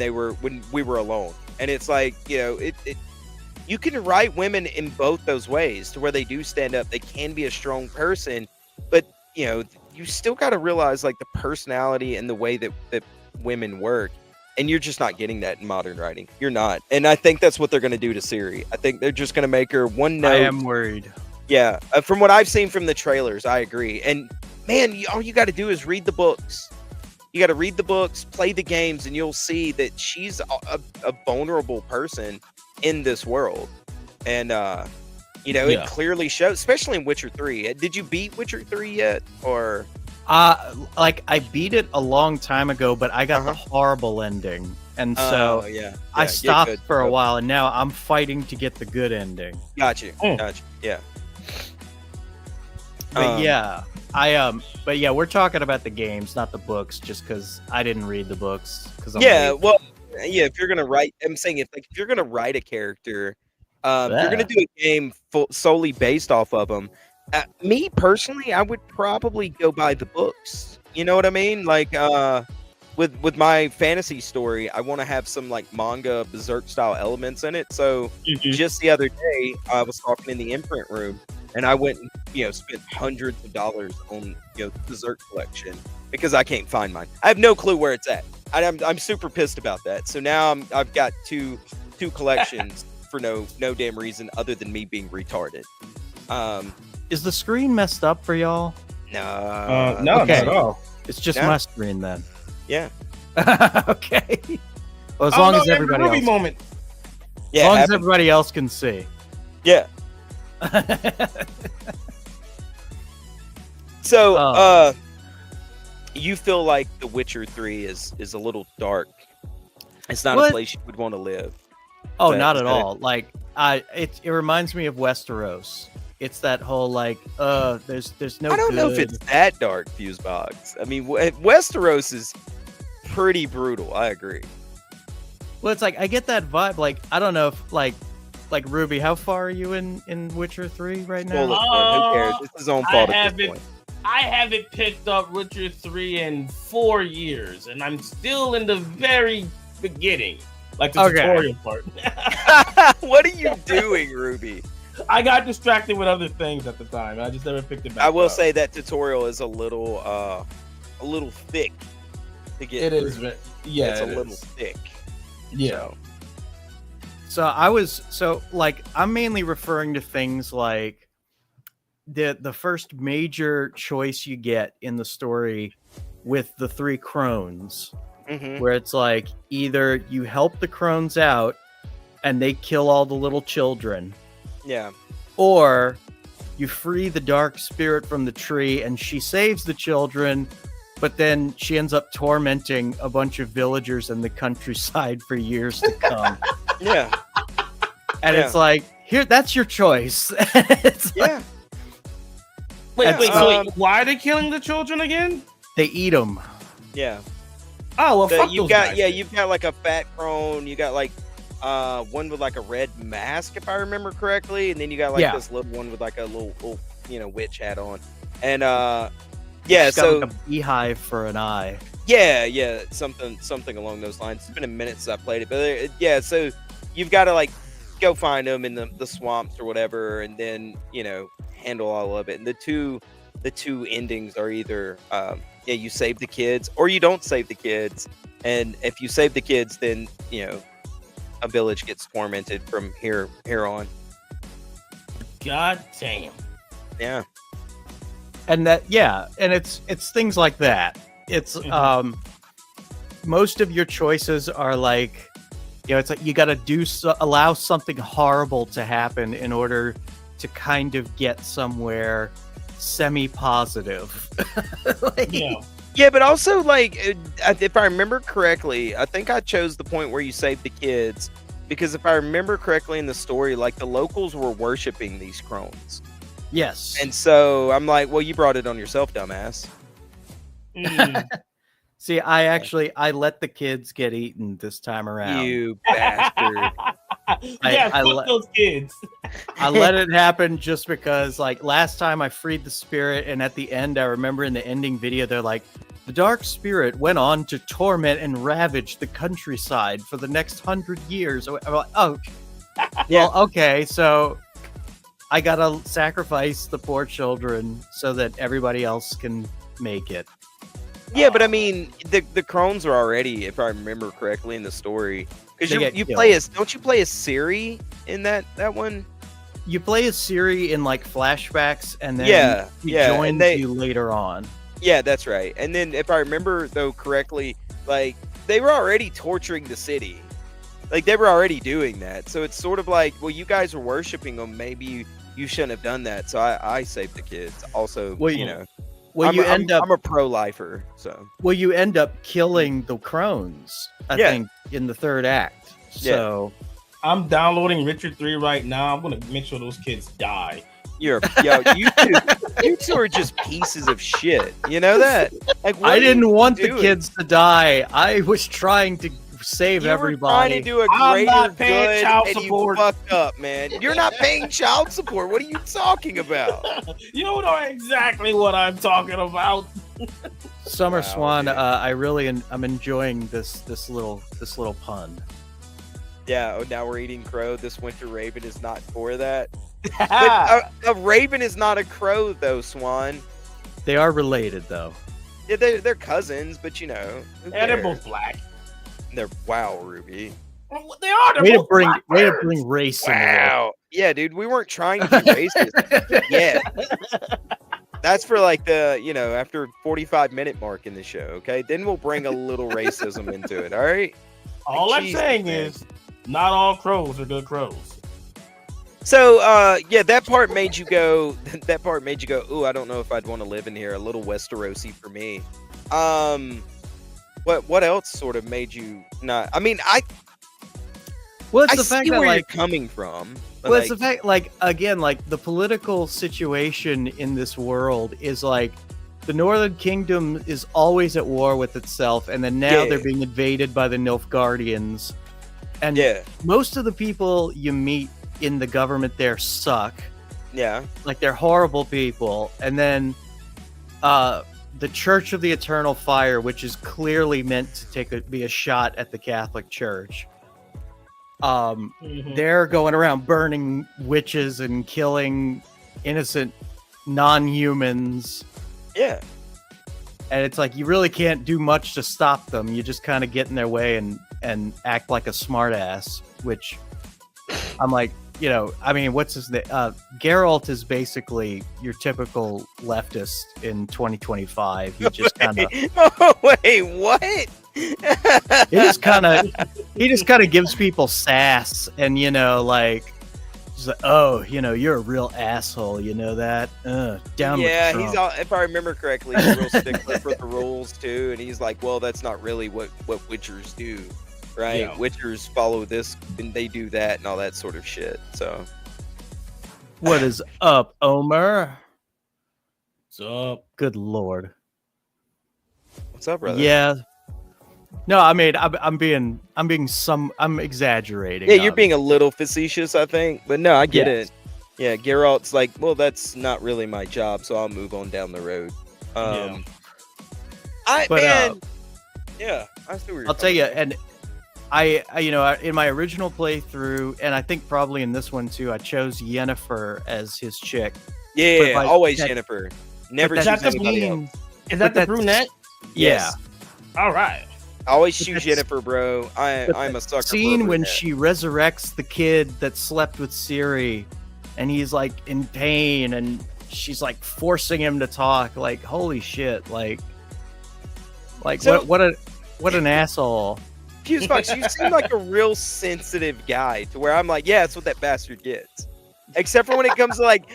we were alone. And it's like, you know, you can write women in both those ways to where they do stand up. They can be a strong person, but you know, you still got to realize like the personality and the way that women work. And you're just not getting that in modern writing. You're not. And I think that's what they're going to do to Siri. I think they're just going to make her one note.
I am worried.
Yeah. From what I've seen from the trailers, I agree. And man, all you got to do is read the books. You got to read the books, play the games, and you'll see that she's a vulnerable person in this world. And, you know, it clearly shows, especially in Witcher 3. Did you beat Witcher 3 yet? Or...
like I beat it a long time ago, but I got the horrible ending, and so I stopped for a while, and now I'm fighting to get the good ending.
Got you. Yeah.
But but yeah, we're talking about the games, not the books, just because I didn't read the books.
If you're gonna write, I'm saying if you're gonna write a character, you're gonna do a game solely based off of them. Me personally, I would probably go by the books. You know what I mean? Like with my fantasy story, I want to have some like manga berserk style elements in it. So just the other day, I was talking in the imprint room, and I went and spent hundreds of dollars on the berserk collection because I can't find mine. I have no clue where it's at. I'm super pissed about that. So now I've got two collections for no damn reason other than me being retarded.
Is the screen messed up for y'all?
No.
No, not at all.
It's just my screen then.
Yeah.
Okay. Well, as long as everybody else.
Moment.
Yeah. As long as everybody else can see.
Yeah. So, you feel like The Witcher 3 is a little dark. It's not a place you would want to live.
Oh, not at all. Like, it reminds me of Westeros. It's that whole like, there's no.
I don't know if it's that dark, Fusebox. I mean, Westeros is pretty brutal. I agree.
Well, it's like I get that vibe. Like, I don't know if like Ruby, how far are you in Witcher 3 right now?
Who cares? It's his own fault at this point.
I haven't picked up Witcher 3 in 4 years, and I'm still in the very beginning, like the tutorial part.
What are you doing, Ruby?
I got distracted with other things at the time. I just never picked it back up.
I will say that tutorial is a little thick to get.
It is. Yeah,
it's a little thick.
Yeah.
So I'm mainly referring to things like the first major choice you get in the story with the 3 crones, where it's like either you help the crones out and they kill all the little children.
Yeah.
Or you free the dark spirit from the tree and she saves the children, but then she ends up tormenting a bunch of villagers in the countryside for years to come.
Yeah.
And it's like, here, that's your choice.
Wait. Why are they killing the children again?
They eat them.
Yeah.
Oh, well, fuck
you've
those
got
guys.
Yeah, you've got like a fat crone. You got like one with like a red mask, if I remember correctly, and then you got like this little one with like a little witch hat on, and so
got like a beehive for an eye.
Yeah, something along those lines. It's been a minute since I played it, but so you've got to like go find them in the swamps or whatever, and then handle all of it. And the two endings are either you save the kids or you don't save the kids, and if you save the kids, then a village gets tormented from here on.
God damn.
Yeah. And it's things like that. It's most of your choices are like, it's like you got to allow something horrible to happen in order to kind of get somewhere semi-positive.
Yeah, but also, like, if I remember correctly, I think I chose the point where you save the kids, because if I remember correctly in the story, like, the locals were worshiping these crones.
Yes.
And so I'm like, well, you brought it on yourself, dumbass.
See, I let the kids get eaten this time around.
You bastard.
fuck those kids.
I let it happen just because, like, last time I freed the spirit, and at the end, I remember in the ending video, they're like, the dark spirit went on to torment and ravage the countryside for the next 100 years. I'm like, oh, well, okay, so I gotta sacrifice the poor children so that everybody else can make it.
Yeah, but I mean, the Crones are already, if I remember correctly, in the story. Because you play as, don't you play as Ciri in that one?
You play as Ciri in like flashbacks, and then he joins you later on.
Yeah, that's right. And then, if I remember though correctly, like they were already torturing the city, like they were already doing that. So it's sort of like, well, you guys were worshiping them. Maybe you shouldn't have done that. So I saved the kids. Also,
well,
you know,
I'm
a pro-lifer. So
you end up killing the Crones. I think in the third act. So
I'm downloading Richard 3 right now. I'm gonna make sure those kids die.
You two are just pieces of shit. You know that? Like,
I didn't want the kids to die. I was trying to save everybody.
Trying to do a greater good, child support. You fucked up, man. You're not paying child support. What are you talking about?
You know exactly what I'm talking about.
Summer Swan, I'm enjoying this little pun.
Yeah. Oh, now we're eating crow. This winter raven is not for that. But a raven is not a crow, though, Swan.
They are related, though.
Yeah, they're cousins, but you know.
They're both black.
Wow, Ruby.
They are.
Way to bring race.
Wow. Yeah, dude, we weren't trying to be racist. Yeah. That's for like the, after 45-minute mark in the show, okay? Then we'll bring a little racism into it, all right?
All I'm saying is, not all crows are good crows.
So, that part made you go, ooh, I don't know if I'd want to live in here. A little Westerosi for me. What else sort of made you not? I mean,
it's the fact that,
where
like,
you're coming from.
Well, it's the fact, like, again, like, the political situation in this world is, like, the Northern Kingdom is always at war with itself, and then now they're being invaded by the Nilfgaardians. And most of the people you meet in the government there suck.
Yeah.
Like, they're horrible people. And then the Church of the Eternal Fire, which is clearly meant to be a shot at the Catholic Church. They're going around burning witches and killing innocent non-humans.
Yeah.
And it's like, you really can't do much to stop them. You just kind of get in their way and act like a smartass, which I'm like, I mean, what's his name? Geralt is basically your typical leftist in 2025. He just kind of.
Oh, wait, what?
He just kind of gives people sass, and like, he's like, oh, you're a real asshole. You know that? Down with Trump.
He's all. If I remember correctly, he's a real stickler for the rules too, and he's like, well, that's not really what Witchers do. Right, yeah. Witchers follow this and they do that and all that sort of shit. So,
what is up, Omer?
What's up?
Good lord.
What's up, brother?
Yeah. No, I mean, I'm exaggerating.
Yeah, you're being a little facetious, I think, but no, I get it. Yeah, Geralt's like, well, that's not really my job, so I'll move on down the road.
I see
where you're
I'll tell you, and I in my original playthrough, and I think probably in this one too, I chose Yennefer as his chick.
Yeah, always Yennefer. Never choose anybody else.
Is that the brunette?
Yeah.
All right.
I always choose Yennefer, bro. I'm a sucker.
Scene when she resurrects the kid that slept with Ciri, and he's like in pain, and she's like forcing him to talk. Like, holy shit! Like so, what an asshole.
Fusebox, you seem like a real sensitive guy to where I'm like, yeah, that's what that bastard gets. Except for when it comes to like,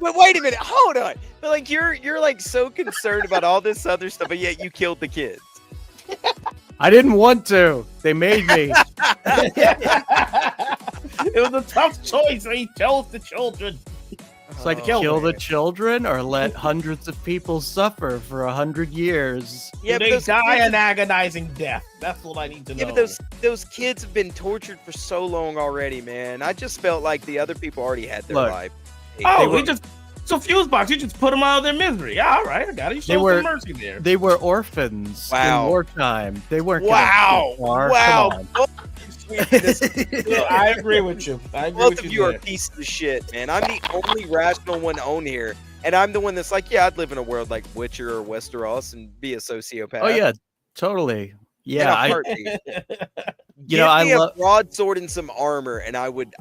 wait a minute, hold on. But like, you're like so concerned about all this other stuff, but yet you killed the kids.
I didn't want to. They made me.
It was a tough choice. He chose the children.
It's like kill the children or let hundreds of people suffer for 100 years.
Yeah, they die an agonizing death. That's what I need to know.
Yeah, but those kids have been tortured for so long already, man. I just felt like the other people already had their life.
So Fusebox, you just put them out of their misery. Yeah, all right, I got it. You showed some mercy there.
They were orphans in wartime. They weren't.
Wow!
I agree with you.
Both of you are pieces of shit, man. I'm the only rational one on here, and I'm the one that's like, yeah, I'd live in a world like Witcher or Westeros and be a sociopath.
Oh yeah, totally. Yeah,
I love a broadsword and some armor, and I would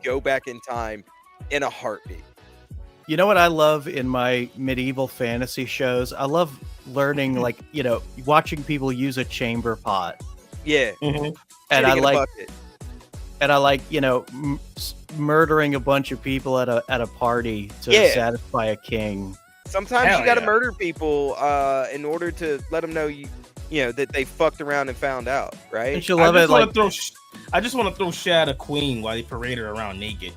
go back in time in a heartbeat.
You know what I love in my medieval fantasy shows? I love learning, like, watching people use a chamber pot.
Yeah.
Mm-hmm.
And I like, murdering a bunch of people at a party to satisfy a king.
Sometimes you got to murder people in order to let them know that they fucked around and found out, right?
And you love it.
I just want to throw Shad a queen while they parade her around naked.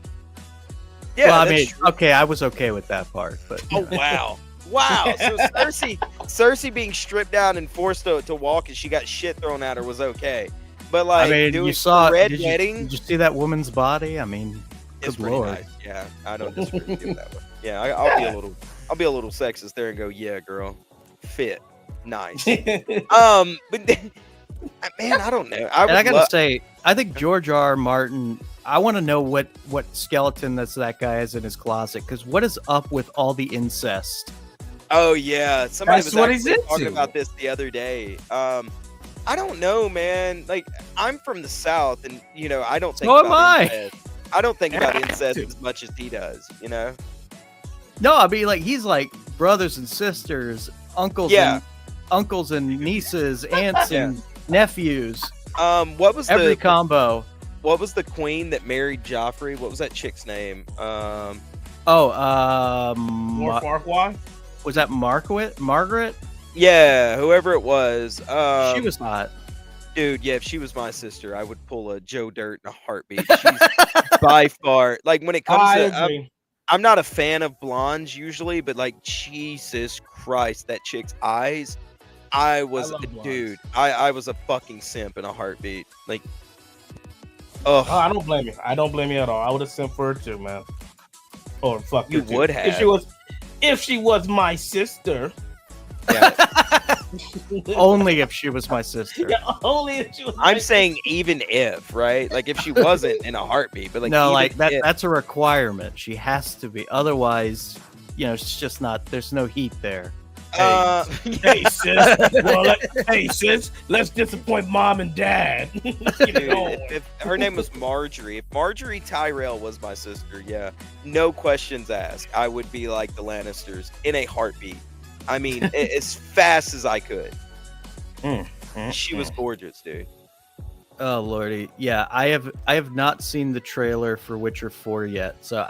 Yeah,
well, I mean, okay, I was okay with that part, but
oh wow. So Cersei being stripped down and forced to walk, and she got shit thrown at her was okay. But like,
I mean,
you saw
Red Wedding. Did you see that woman's body? I mean,
it's
good lord.
Nice. Yeah, I don't disagree with you that way. Yeah, I'll be a little sexist there and go, yeah, girl, fit, nice. But man, I don't know. I gotta
say, I think George R. Martin. I want to know what skeleton that guy has in his closet, because what is up with all the incest?
Oh yeah, somebody was talking about this the other day. I don't know, man. Like, I'm from the South, and I don't think.
So am I.
I don't think about incest as much as he does.
No, I mean, like, he's like brothers and sisters, uncles and nieces, aunts and nephews.
What was
every combo?
What was the queen that married Joffrey? What was that chick's name?
Farquaad?
Was that Margaret?
Yeah, whoever it was.
She was hot.
Dude, yeah, if she was my sister, I would pull a Joe Dirt in a heartbeat. She's by far, like, when it comes to... I'm not a fan of blondes usually, but like, Jesus Christ, that chick's eyes. I was a fucking simp in a heartbeat. Like,
oh, I don't blame you. I don't blame you at all. I would have simped for her too, man. Or fuck
you would have.
If she was my sister.
Yeah.
Only if she was my sister.
Yeah, only if she was.
I'm saying even if, right? Like, if she wasn't in a heartbeat, but like,
no, like that's a requirement. She has to be. Otherwise, it's just not. There's no heat there.
Hey sis. Well, hey sis, let's disappoint mom and dad.
Dude, if her name was Marjorie, if Marjorie Tyrell was my sister, yeah, no questions asked, I would be like the Lannisters in a heartbeat. I mean, as fast as I could. She was gorgeous, dude.
Oh lordy, yeah. I have not seen the trailer for Witcher 4 yet, so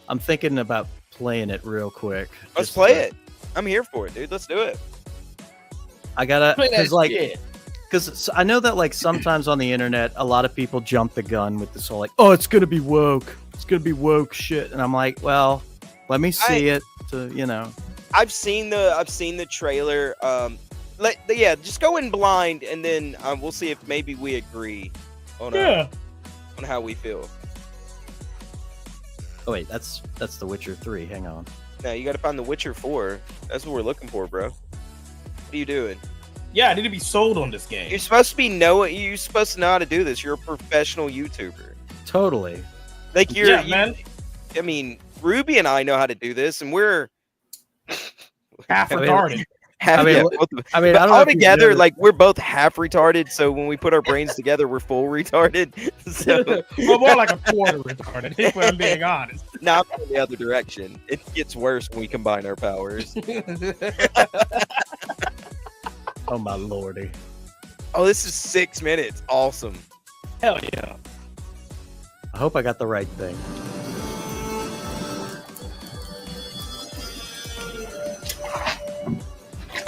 I'm thinking about playing it real quick.
Let's play it. I'm here for it, dude. Let's do it.
I gotta, because I know that, like, sometimes on the internet, a lot of people jump the gun with this whole, like, oh, it's gonna be woke. It's gonna be woke shit, and I'm like, well, let me see it to,
I've seen the trailer. Just go in blind, and then we'll see if maybe we agree on how we feel.
Oh wait, that's The Witcher 3. Hang on.
No, you got to find The Witcher 4. That's what we're looking for, bro. What are you doing?
Yeah, I need to be sold on this game.
You're supposed to You're supposed to know how to do this. You're a professional YouTuber.
Totally.
Like
man.
I mean, Ruby and I know how to do this, and we're
half retarded.
All together, like, we're both half retarded. So when we put our brains together, we're full retarded. So
we're more like a quarter retarded, if I'm being honest.
Not in the other direction. It gets worse when we combine our powers.
Oh my lordy!
Oh, this is 6 minutes. Awesome.
Hell yeah!
I hope I got the right thing.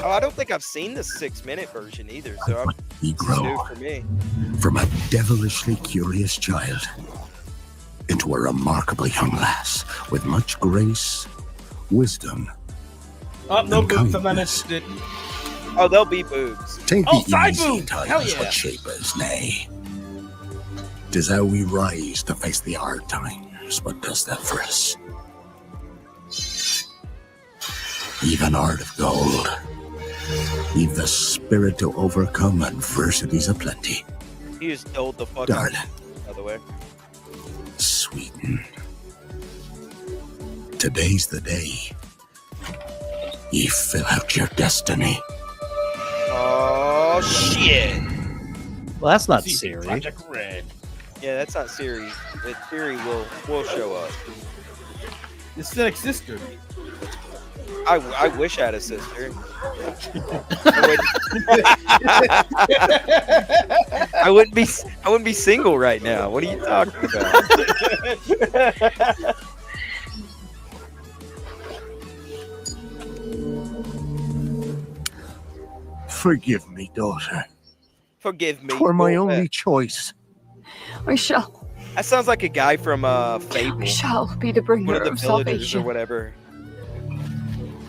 Oh, I don't think I've seen the 6-minute version either, so
we grow
for me.
From a devilishly curious child into a remarkably young lass with much grace, wisdom,
no
and
boobs. I'm not
kindness.
interested.
Oh, there'll be boobs.
Tain't
Oh,
be
side
easy
boobs! Hell
times
yeah.
what shape us, nay. 'Tis how we rise to face the hard times, what does that for us? Even heart of gold. Leave the spirit to overcome adversities aplenty.
You just told the fuck
Darling,
by the way.
sweeten. Today's the day. Ye fill out your destiny.
Oh shit!
Well, that's not
CC
Siri.
Project Red.
Yeah, that's not Siri. But Siri will show up.
The Cynic sister.
I wish I had a sister. I wouldn't be single right now. What are you talking about?
Forgive me, daughter,
Forgive me.
for my
Go
only
ahead.
choice.
We shall.
That sounds like a guy from Fable.
We shall be the bringer
One of the
of
villagers
salvation.
or whatever.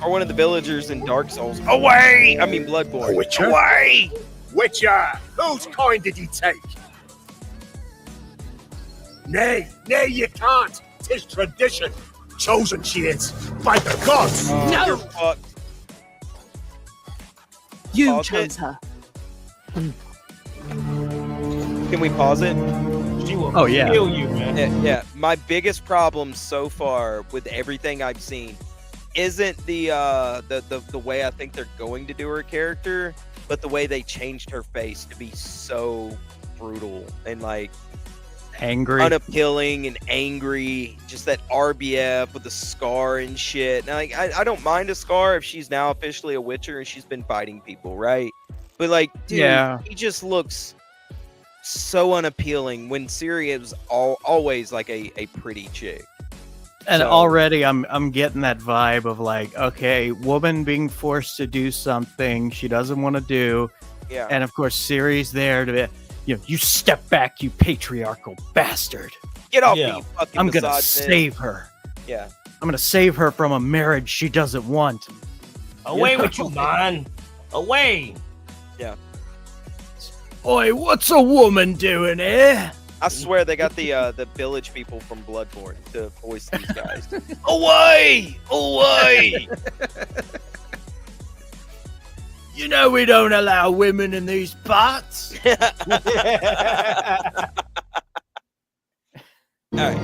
Or one of the villagers in Dark Souls. Away! I mean Bloodborne.
Witcher?
Away!
Witcher, whose coin did he take? Nay, you can't. 'Tis tradition. Chosen she is, by the gods.
Oh,
No!
you're fucked.
You
Pause
chose
it.
her.
Can we pause it?
She will
Oh, yeah.
kill you, man.
Yeah. My biggest problem so far with everything I've seen isn't the way I think they're going to do her character, but the way they changed her face to be so brutal and like
Angry.
unappealing and angry. Just that RBF with the scar and shit. Now, like, I don't mind a scar if she's now officially a Witcher and she's been fighting people, right? But like, dude,
Yeah.
he just looks so unappealing when Ciri was always like a pretty chick.
And
So-
already I'm getting that vibe of like, okay, woman being forced to do something she doesn't want to do.
Yeah.
And of course, Ciri's there to, you step back, you patriarchal bastard.
Get off
Yeah.
me, you fucking
I'm gonna
misogynist.
save her.
Yeah.
I'm gonna save her from a marriage she doesn't want.
Away
Yeah.
with you, man. Away.
Oi, what's a woman doing here?
I swear they got the village people from Bloodborne to voice these guys.
Away! Away! You know we don't allow women in these parts.
All right.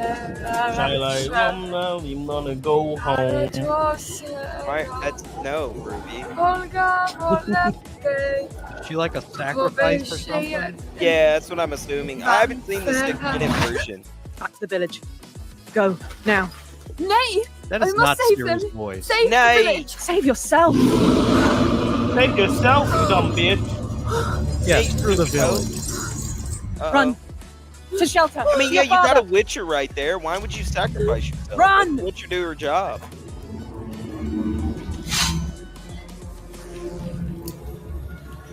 Twilight, I'm gonna go home.
Right. That's no, Ruby.
Is she like a sacrifice or something?
Yeah, that's what I'm assuming. I haven't seen the 6-minute version.
Back to the village. Go now.
Nay!
That is
I must
not
save
Ciri's
them.
voice.
Save
Nay.
the village!
Save yourself.
Take yourself, you dumb bitch.
Yes, through the village.
Uh-oh.
Run. To shelter.
I mean,
To
yeah,
your
you got a
father.
Witcher right there. Why would you sacrifice yourself?
Run!
Let the Witcher do her job.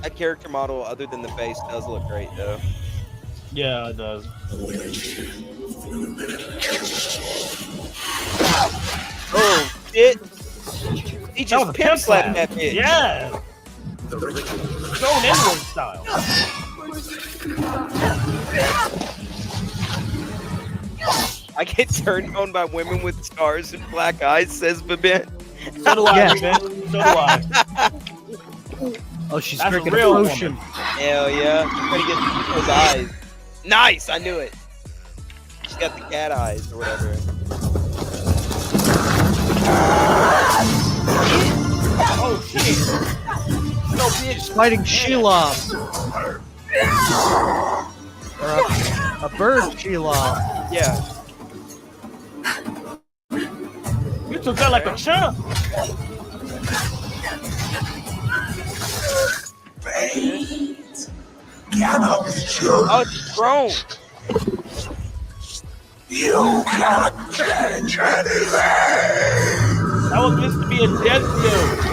That character model, other than the face, does look great, though.
Yeah, it does.
Oh, shit! He
That
just
was a
pimp
pimp
slapped
slap.
that bitch.
Yeah. Going inward style.
I get turned on by women with scars and black eyes, says Babette.
So do I,
Yeah.
man. So do I.
Oh, she's
That's a
drinking a
real
potion.
Hell yeah. You gotta get those eyes. Nice, I knew it. She's got the cat eyes or whatever.
Oh shit. No bitch.
She's fighting Sheila. Or a bird Sheila.
Yeah.
You took that like a champ.
cannot choose.
Oh, it's grown.
You cannot change anything.
That was meant to be a death note.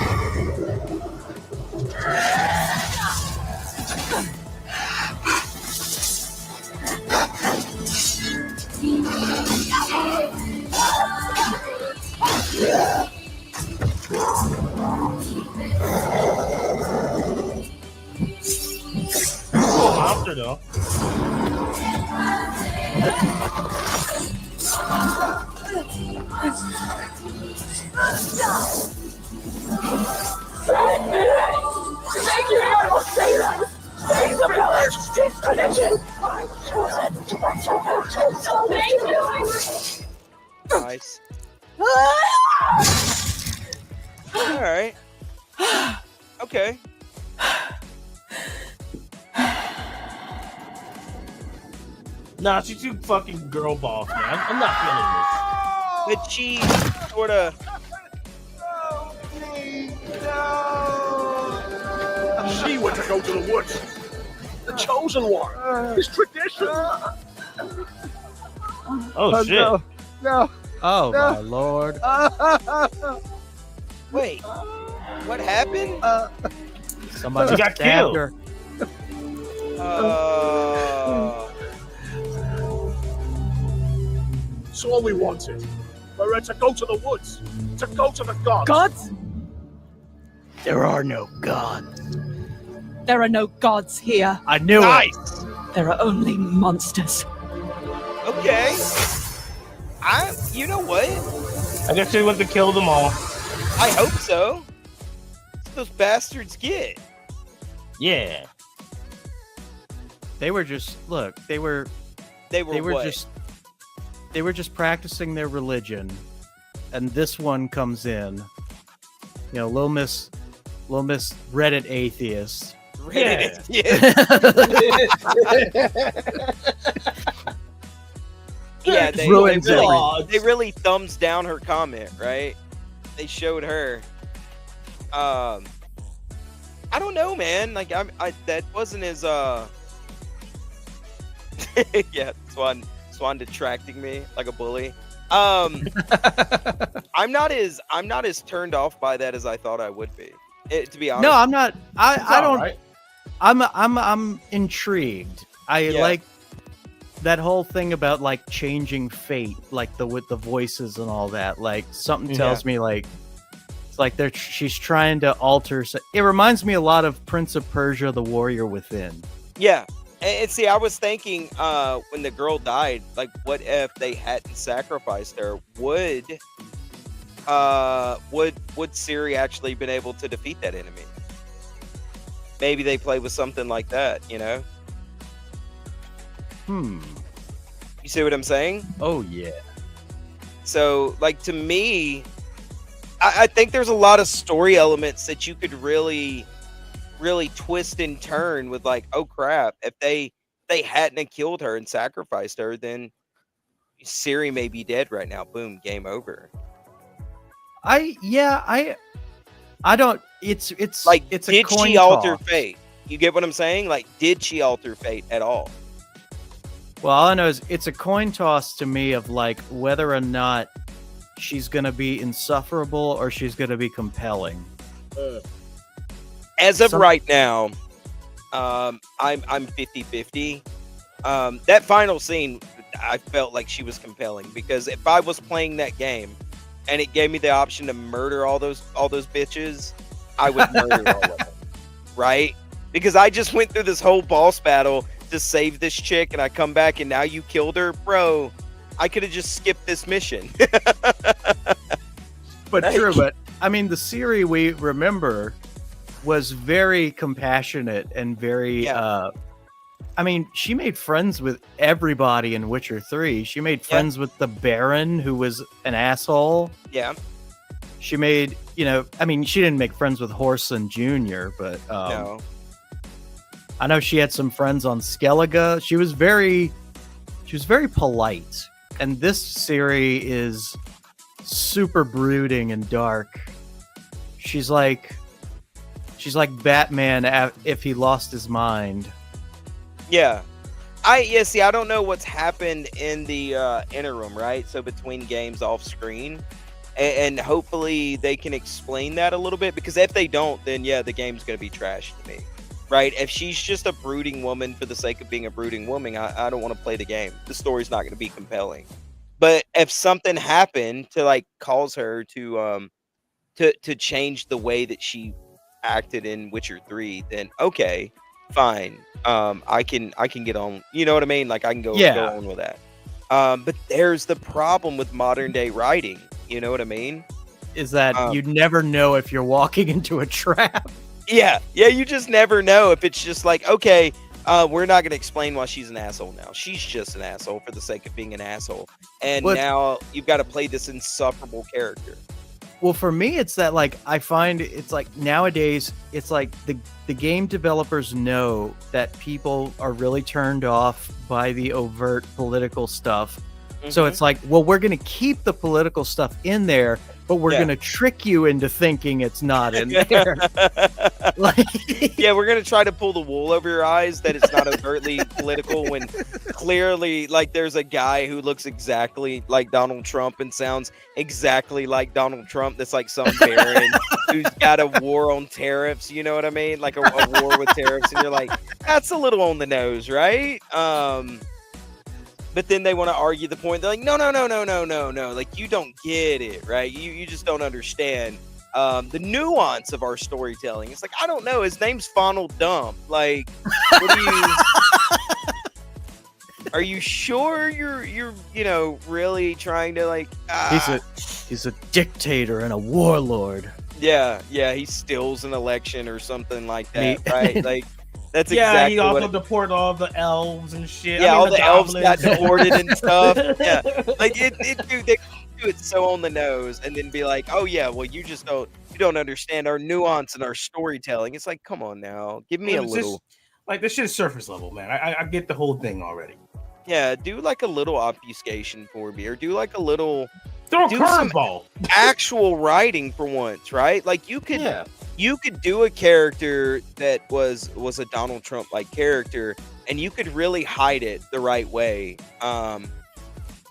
Cool monster though.
Thank you, animal sailors! Save the village! This collision! I'm chosen to answer so thank you!
Nice. All right. Okay.
Nah, she's too fucking girl boss, man. I'm not feeling
But she sort of.
She went to go to the woods. The chosen one. It's tradition.
this. Oh shit.
No.
Oh my lord!
Wait. What happened?
Somebody
She got
stabbed
killed.
her.
It's all we wanted. We're to go to the woods. To go to the gods.
Gods?
There are no gods.
There are no gods here.
I knew
Nice.
There are only monsters.
Okay. You know what?
I guess she went to kill them all.
I hope so. That's what those bastards get.
Yeah.
it. They were just look. They were
What?
just practicing their religion, and this one comes in. You know, Little Miss Reddit atheist.
Reddit. Yeah, they
Ruins
really thumbs down her comment, right? They showed her. I don't know, man. Like I that wasn't as yeah, Swan detracting me like a bully. I'm not as turned off by that as I thought I would be. To be honest.
No, I'm not. I don't.
Right.
I'm intrigued. I
Yeah.
like that whole thing about like changing fate, like with the voices and all that. Like something tells me like it's like she's trying to alter. It reminds me a lot of Prince of Persia: The Warrior Within.
Yeah. And see, I was thinking when the girl died, like, what if they hadn't sacrificed her? Would Ciri actually been able to defeat that enemy? Maybe they play with something like that, you know? You see what I'm saying?
Oh yeah.
So, like, to me, I think there's a lot of story elements that you could really twist and turn with, like, oh crap, if they hadn't have killed her and sacrificed her, then Ciri may be dead right now. Boom, game over.
I don't. It's
Like,
it's a
did
coin
she alter
toss.
fate? You get what I'm saying? Like, did she alter fate at all?
Well, all I know is it's a coin toss to me of like whether or not she's gonna be insufferable or she's gonna be compelling.
As of right now, I'm 50-50. That final scene, I felt like she was compelling because if I was playing that game and it gave me the option to murder all those bitches, I would murder all of them, right? Because I just went through this whole boss battle to save this chick, and I come back and now you killed her, bro. I could have just skipped this mission.
But true, but I mean the Ciri we remember was very compassionate and very I mean, she made friends with everybody in Witcher 3. She made friends with the Baron, who was an asshole.
Yeah.
She made, I mean, she didn't make friends with Whoreson Jr., but
No.
I know she had some friends on Skellige. She was very polite. And this Ciri is super brooding and dark. She's like Batman if he lost his mind.
Yeah. See, I don't know what's happened in the interim, right? So between games off screen, and hopefully they can explain that a little bit, because if they don't, then yeah, the game's gonna be trash to me, right? If she's just a brooding woman for the sake of being a brooding woman, I don't want to play the game. The story's not gonna be compelling. But if something happened to like cause her to change the way that she acted in Witcher 3, then okay, fine. I can get on. You know what I mean? Like I can go on with that. But there's the problem with modern day writing. You know what I mean?
Is that you never know if you're walking into a trap.
Yeah. You just never know if it's just like, okay, we're not going to explain why she's an asshole now. She's just an asshole for the sake of being an asshole. And now you've got to play this insufferable character.
Well, for me, it's that like I find it's like nowadays it's like the game developers know that people are really turned off by the overt political stuff. So it's like, well, we're going to keep the political stuff in there, but we're going to trick you into thinking it's not in there.
We're going to try to pull the wool over your eyes that it's not overtly political, when clearly, like, there's a guy who looks exactly like Donald Trump and sounds exactly like Donald Trump. That's like some baron who's got a war on tariffs. You know what I mean? Like a war with tariffs. And you're like, that's a little on the nose, right? But then they want to argue the point. They're like, no. Like, you don't get it, right? You just don't understand the nuance of our storytelling. It's like, I don't know. His name's Fonald Dump. Like, what do you... Are you sure you're really trying to like...
He's a dictator and a warlord.
Yeah, he steals an election or something like that, right? Like... That's exactly
he also deported all the elves and shit.
Yeah, all the elves got deported and stuff. Yeah, like dude, they do it so on the nose, and then be like, "Oh yeah, well you don't understand our nuance and our storytelling." It's like, come on now, give me a little.
Like, this shit is surface level, man. I get the whole thing already.
Yeah, do like a little obfuscation for me, or do like a little.
Throw a curveball.
Actual writing for once, right? Like you could do a character that was a Donald Trump like character, and you could really hide it the right way.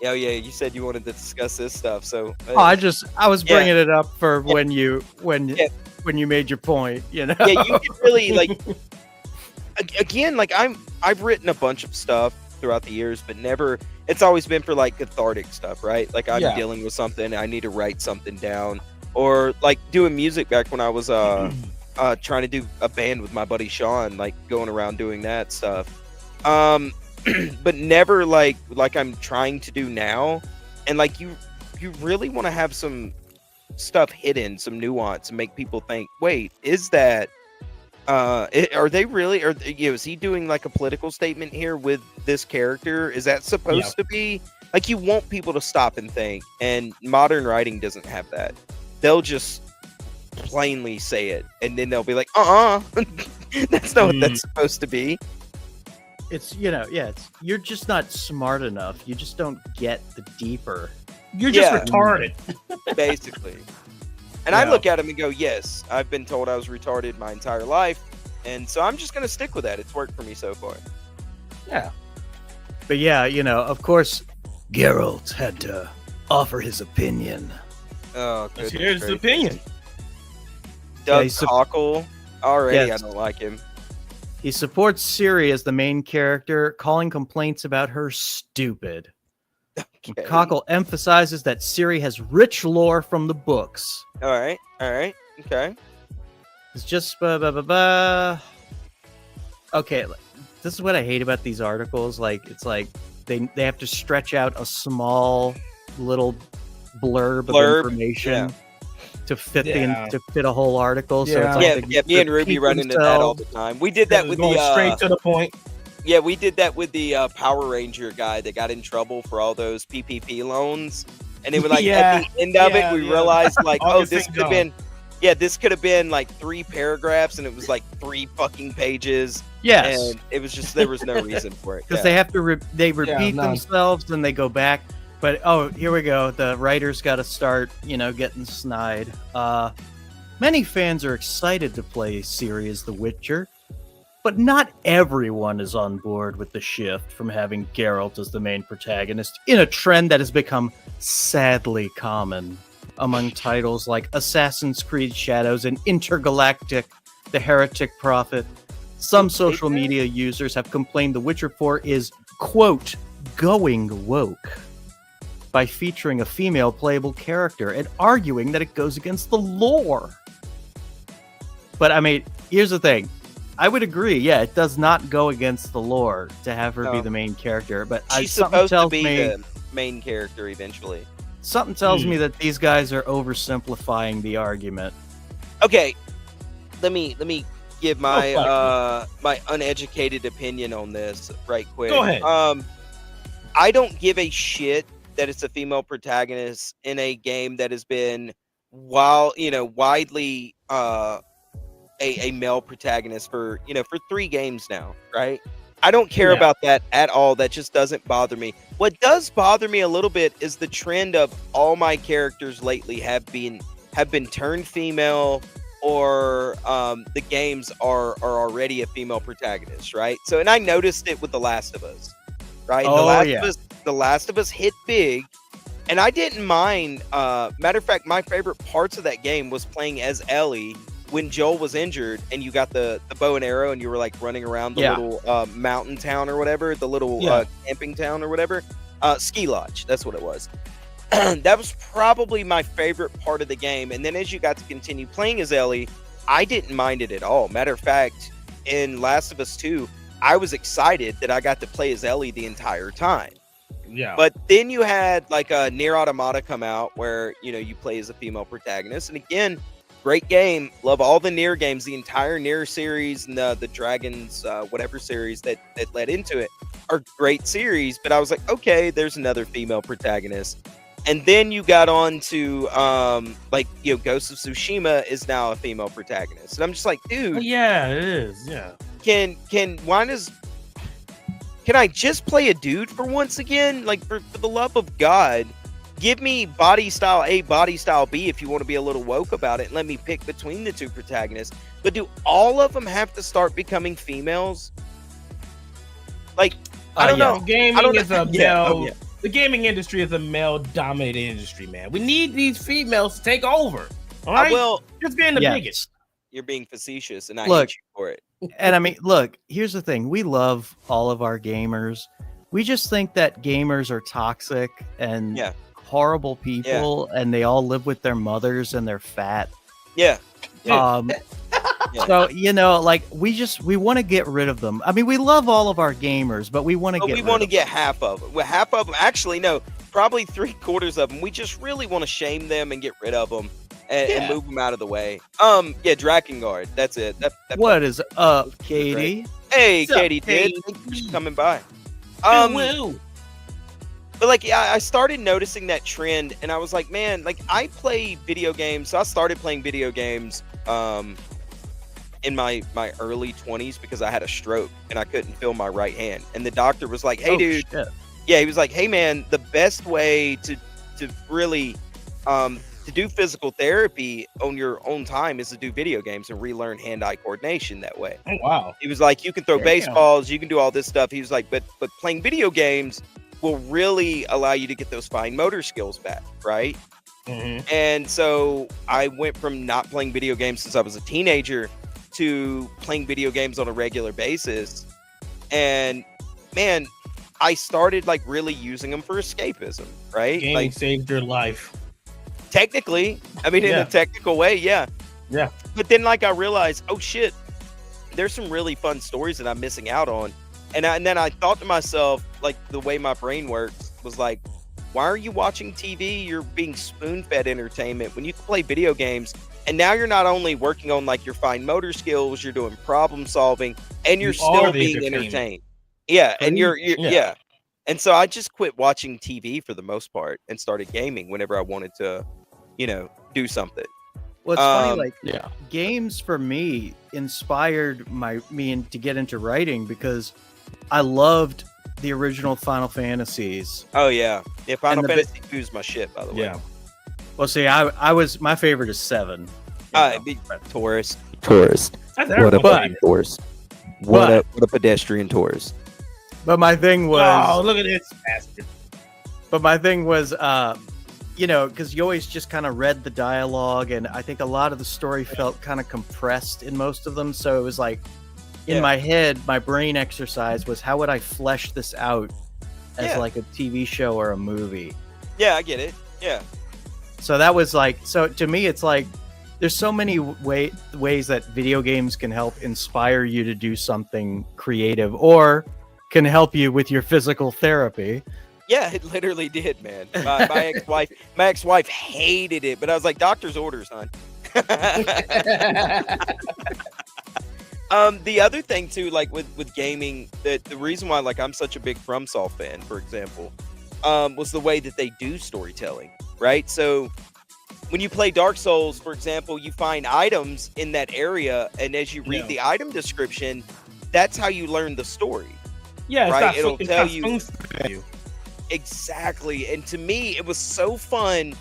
You said you wanted to discuss this stuff, so
I was bringing it up for when you made your point, you know.
Yeah, you could really like again, like I've written a bunch of stuff throughout the years, but never. It's always been for like cathartic stuff, right? Like I'm dealing with something, I need to write something down, or like doing music back when I was trying to do a band with my buddy Sean, like going around doing that stuff. But never like I'm trying to do now. And like you really want to have some stuff hidden, some nuance, and make people think, wait, is that are they really, is he doing like a political statement here with this character? Is that supposed to be like, you want people to stop and think, and modern writing doesn't have that. They'll just plainly say it, and then they'll be like, that's not what that's supposed to be.
It's, you're just not smart enough. You just don't get the deeper.
You're just retarded.
Basically. And I look at him and go, yes, I've been told I was retarded my entire life, and so I'm just going to stick with that. It's worked for me so far.
Yeah.
But of course, Geralt had to offer his opinion.
Oh,
here's his opinion.
Doug Cockle. Already, I don't like him.
He supports Ciri as the main character, calling complaints about her stupid. Okay. Cockle emphasizes that Ciri has rich lore from the books.
All right. Okay.
It's just Okay, this is what I hate about these articles. Like, it's like they have to stretch out a small little blurb of information to fit to fit a whole article. So it's like
me and Ruby run into that all the time. We did that with
going straight to the point.
Yeah, we did that with the Power Ranger guy that got in trouble for all those PPP loans, and it was like at the end of it, we realized like, this could have been like 3 paragraphs, and it was like 3 fucking pages.
Yes,
and it was just there was no reason for it
because they have to repeat themselves and they go back. But here we go. The writers got to start, getting snide. Many fans are excited to play Ciri as The Witcher. But not everyone is on board with the shift from having Geralt as the main protagonist in a trend that has become sadly common among titles like Assassin's Creed Shadows and Intergalactic, The Heretic Prophet. Some social media users have complained The Witcher 4 is, quote, going woke by featuring a female playable character and arguing that it goes against the lore. But I mean, here's the thing. I would agree. Yeah, it does not go against the lore to have her be the main character. But
she's supposed to be the main character eventually.
Something tells me that these guys are oversimplifying the argument.
Okay, let me give my my uneducated opinion on this right quick.
Go ahead.
I don't give a shit that it's a female protagonist in a game that has been widely a male protagonist for 3 games now, right? I don't care about that at all. That just doesn't bother me. What does bother me a little bit is the trend of all my characters lately have been turned female, or the games are already a female protagonist, right? So, and I noticed it with The Last of Us, right? The Last of Us hit big, and I didn't mind. Matter of fact, my favorite parts of that game was playing as Ellie when Joel was injured, and you got the bow and arrow, and you were like running around the little mountain town or whatever, the little camping town or whatever, ski lodge. That's what it was. That was probably my favorite part of the game. And then as you got to continue playing as Ellie, I didn't mind it at all. Matter of fact, in Last of Us 2, I was excited that I got to play as Ellie the entire time.
Yeah.
But then you had like a Nier Automata come out where, you play as a female protagonist. And again, great game. Love all the Nier games, the entire Nier series and the Dragons, whatever series that led into it are great series. But I was like, okay, there's another female protagonist. And then you got on to Ghost of Tsushima is now a female protagonist. And I'm just like, dude.
Yeah, it is. Yeah.
Can I just play a dude for once again? Like, for the love of God, give me body style A, body style B if you want to be a little woke about it, and let me pick between the 2 protagonists. But do all of them have to start becoming females? Like, I don't know.
Gaming is a male. The gaming industry is a male-dominated industry, man. We need these females to take over. All right? Just being the biggest.
You're being facetious, and I hate you for it.
And I mean, look, here's the thing. We love all of our gamers. We just think that gamers are toxic and horrible people, and they all live with their mothers and they're fat.
Yeah.
So, we want to get rid of them. I mean, we love all of our gamers, but we want to get
half of them. Well, half of them, actually, no, probably 3/4 of them. We just really want to shame them and get rid of them and move them out of the way. Drakengard. That's it.
What is up, Katie?
Hey, Katie, thanks for coming by. But I started noticing that trend, and I was like, man, I play video games. So I started playing video games in my early 20s because I had a stroke and I couldn't feel my right hand. And the doctor was like, hey, dude.
Shit.
Yeah, he was like, hey, man, the best way to really to do physical therapy on your own time is to do video games and relearn hand-eye coordination that way.
Oh, wow.
He was like, you can throw baseballs, you can do all this stuff. He was like, but playing video games will really allow you to get those fine motor skills back, right?
Mm-hmm.
And so I went from not playing video games since I was a teenager to playing video games on a regular basis. And man, I started really using them for escapism, right?
Gaming saved your life.
Technically, I mean, in a technical way, yeah. But then I realized, oh shit, there's some really fun stories that I'm missing out on. And then I thought to myself, the way my brain works was why are you watching TV? You're being spoon-fed entertainment when you can play video games. And now you're not only working on your fine motor skills, you're doing problem solving, and you're still being entertained. Yeah, and you're And so I just quit watching TV for the most part and started gaming whenever I wanted to, do something.
Well, it's funny, games for me inspired me to get into writing because I loved the original Final Fantasies.
Oh yeah, Final Fantasy 2 is my shit, by the way.
Yeah. Well, see, my favorite is 7.
Tourist.
What about Tourist?
What a pedestrian tourist.
But my thing was,
oh, look at this bastard.
But my thing was, because you always just kind of read the dialogue, and I think a lot of the story felt kind of compressed in most of them. So it was like, in my head, my brain exercise was, how would I flesh this out as like a TV show or a movie?
Yeah, I get it. Yeah.
So that was like, so to me, it's like, there's so many ways that video games can help inspire you to do something creative, or can help you with your physical therapy.
Yeah, it literally did, man. My ex-wife hated it, but I was like, doctor's orders, hon. The other thing too, like with gaming, that the reason why like I'm such a big FromSoft fan, for example, was the way that they do storytelling, right? So when you play Dark Souls, for example, you find items in that area, and as you read the item description, that's how you learn the story.
Yeah,
right. It'll tell you exactly. And to me, it was so fun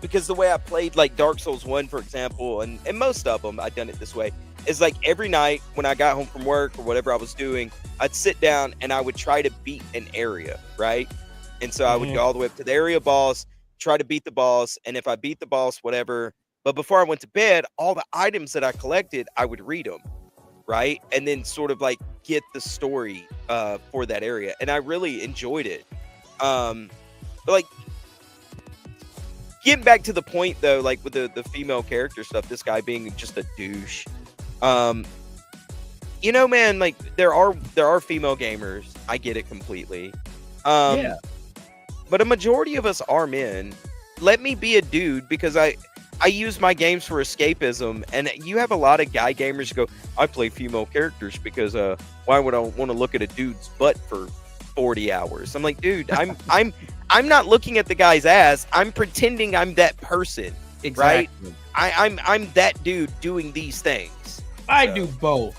because the way I played like Dark Souls 1, for example, and most of them, I've done it this way, is like every night when I got home from work or whatever I was doing, I'd sit down and I would try to beat an area, right? And so I would go all the way up to the area boss, try to beat the boss, and if I beat the boss, whatever. But before I went to bed, all the items that I collected, I would read them, right? And then sort of like get the story for that area. And I really enjoyed it. But like, getting back to the point though, like with the female character stuff, this guy being just a douche. You know, man, like there are female gamers. I get it completely. But a majority of us are men. Let me be a dude, because I use my games for escapism, and you have a lot of guy gamers who go, I play female characters because why would I want to look at a dude's butt for 40 hours? I'm like, dude, I'm not looking at the guy's ass. I'm pretending I'm that person.
Exactly.
Right? I'm that dude doing these things.
I do both.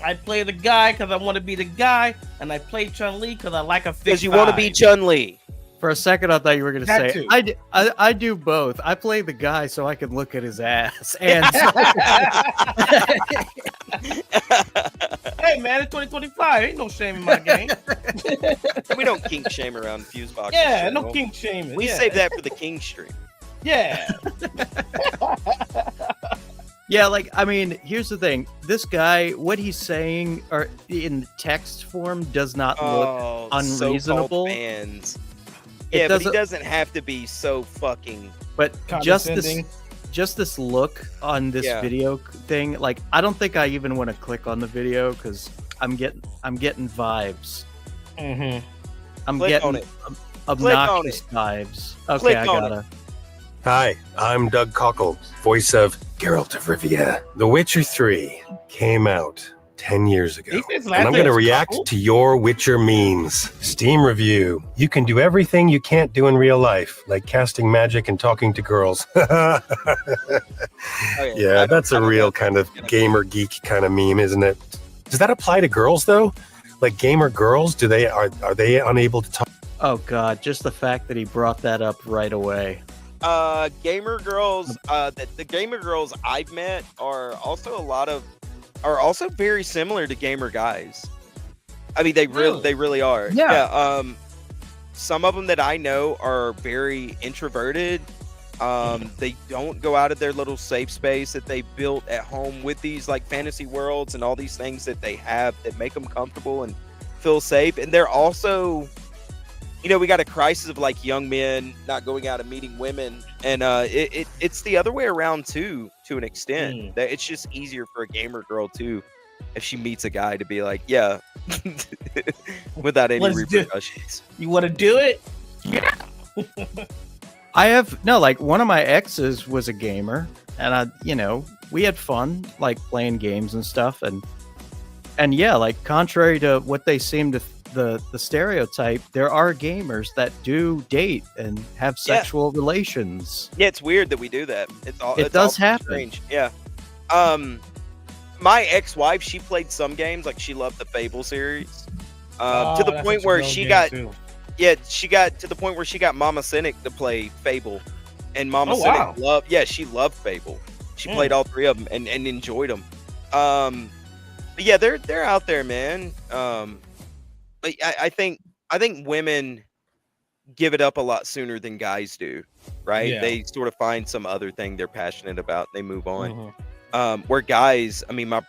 I play the guy because I want to be the guy, and I play Chun-Li because I like a
because you want to be Chun-Li.
For a second, I thought you were going to say, I do both. I play the guy so I can look at his ass. And
hey, man, it's 2025. Ain't no shame in my game.
We don't kink shame around fuse boxes.
Yeah, no kink shaming.
We save that for the king stream.
Yeah.
Yeah, like, I mean, here's the thing. This guy, what he's saying or in text form does not look unreasonable.
Yeah, but he doesn't have to be so fucking.
But just this look on this video thing, like, I don't think I even want to click on the video because I'm getting vibes. I'm getting obnoxious vibes. Okay, I gotta.
Hi, I'm Doug Cockle, voice of Geralt of Rivia. The Witcher 3 came out 10 years ago, and I'm going to react to your Witcher memes. Steam review. You can do everything you can't do in real life, like casting magic and talking to girls. Yeah, that's a real kind of gamer geek kind of meme, isn't it? Does that apply to girls though? Like gamer girls, are they unable to talk?
Oh God, just the fact that he brought that up right away.
Gamer girls, the gamer girls I've met are also very similar to gamer guys. I mean, they really are. Yeah. Some of them that I know are very introverted. They don't go out of their little safe space that they built at home with these like fantasy worlds and all these things that they have that make them comfortable and feel safe. And they're also, you know, we got a crisis of like young men not going out and meeting women, and it's the other way around too, to an extent. That it's just easier for a gamer girl too, if she meets a guy, to be like, yeah, without any repercussions.
You want to do it? Yeah.
Like one of my exes was a gamer, and we had fun like playing games and stuff, and yeah, like contrary to what they seem to. The stereotype, there are gamers that do date and have sexual relations.
Yeah, it's weird that we do that.
It does happen.
Strange. Yeah. My ex-wife, she played some games, like she loved the Fable series. To the point where she got to the point where she got Mama Cynic to play Fable, and Mama Cynic she loved Fable. She played all three of them and enjoyed them. But yeah, they're out there, man. But I think women give it up a lot sooner than guys do, right?
Yeah.
They sort of find some other thing they're passionate about. They move on. Where guys, I mean, my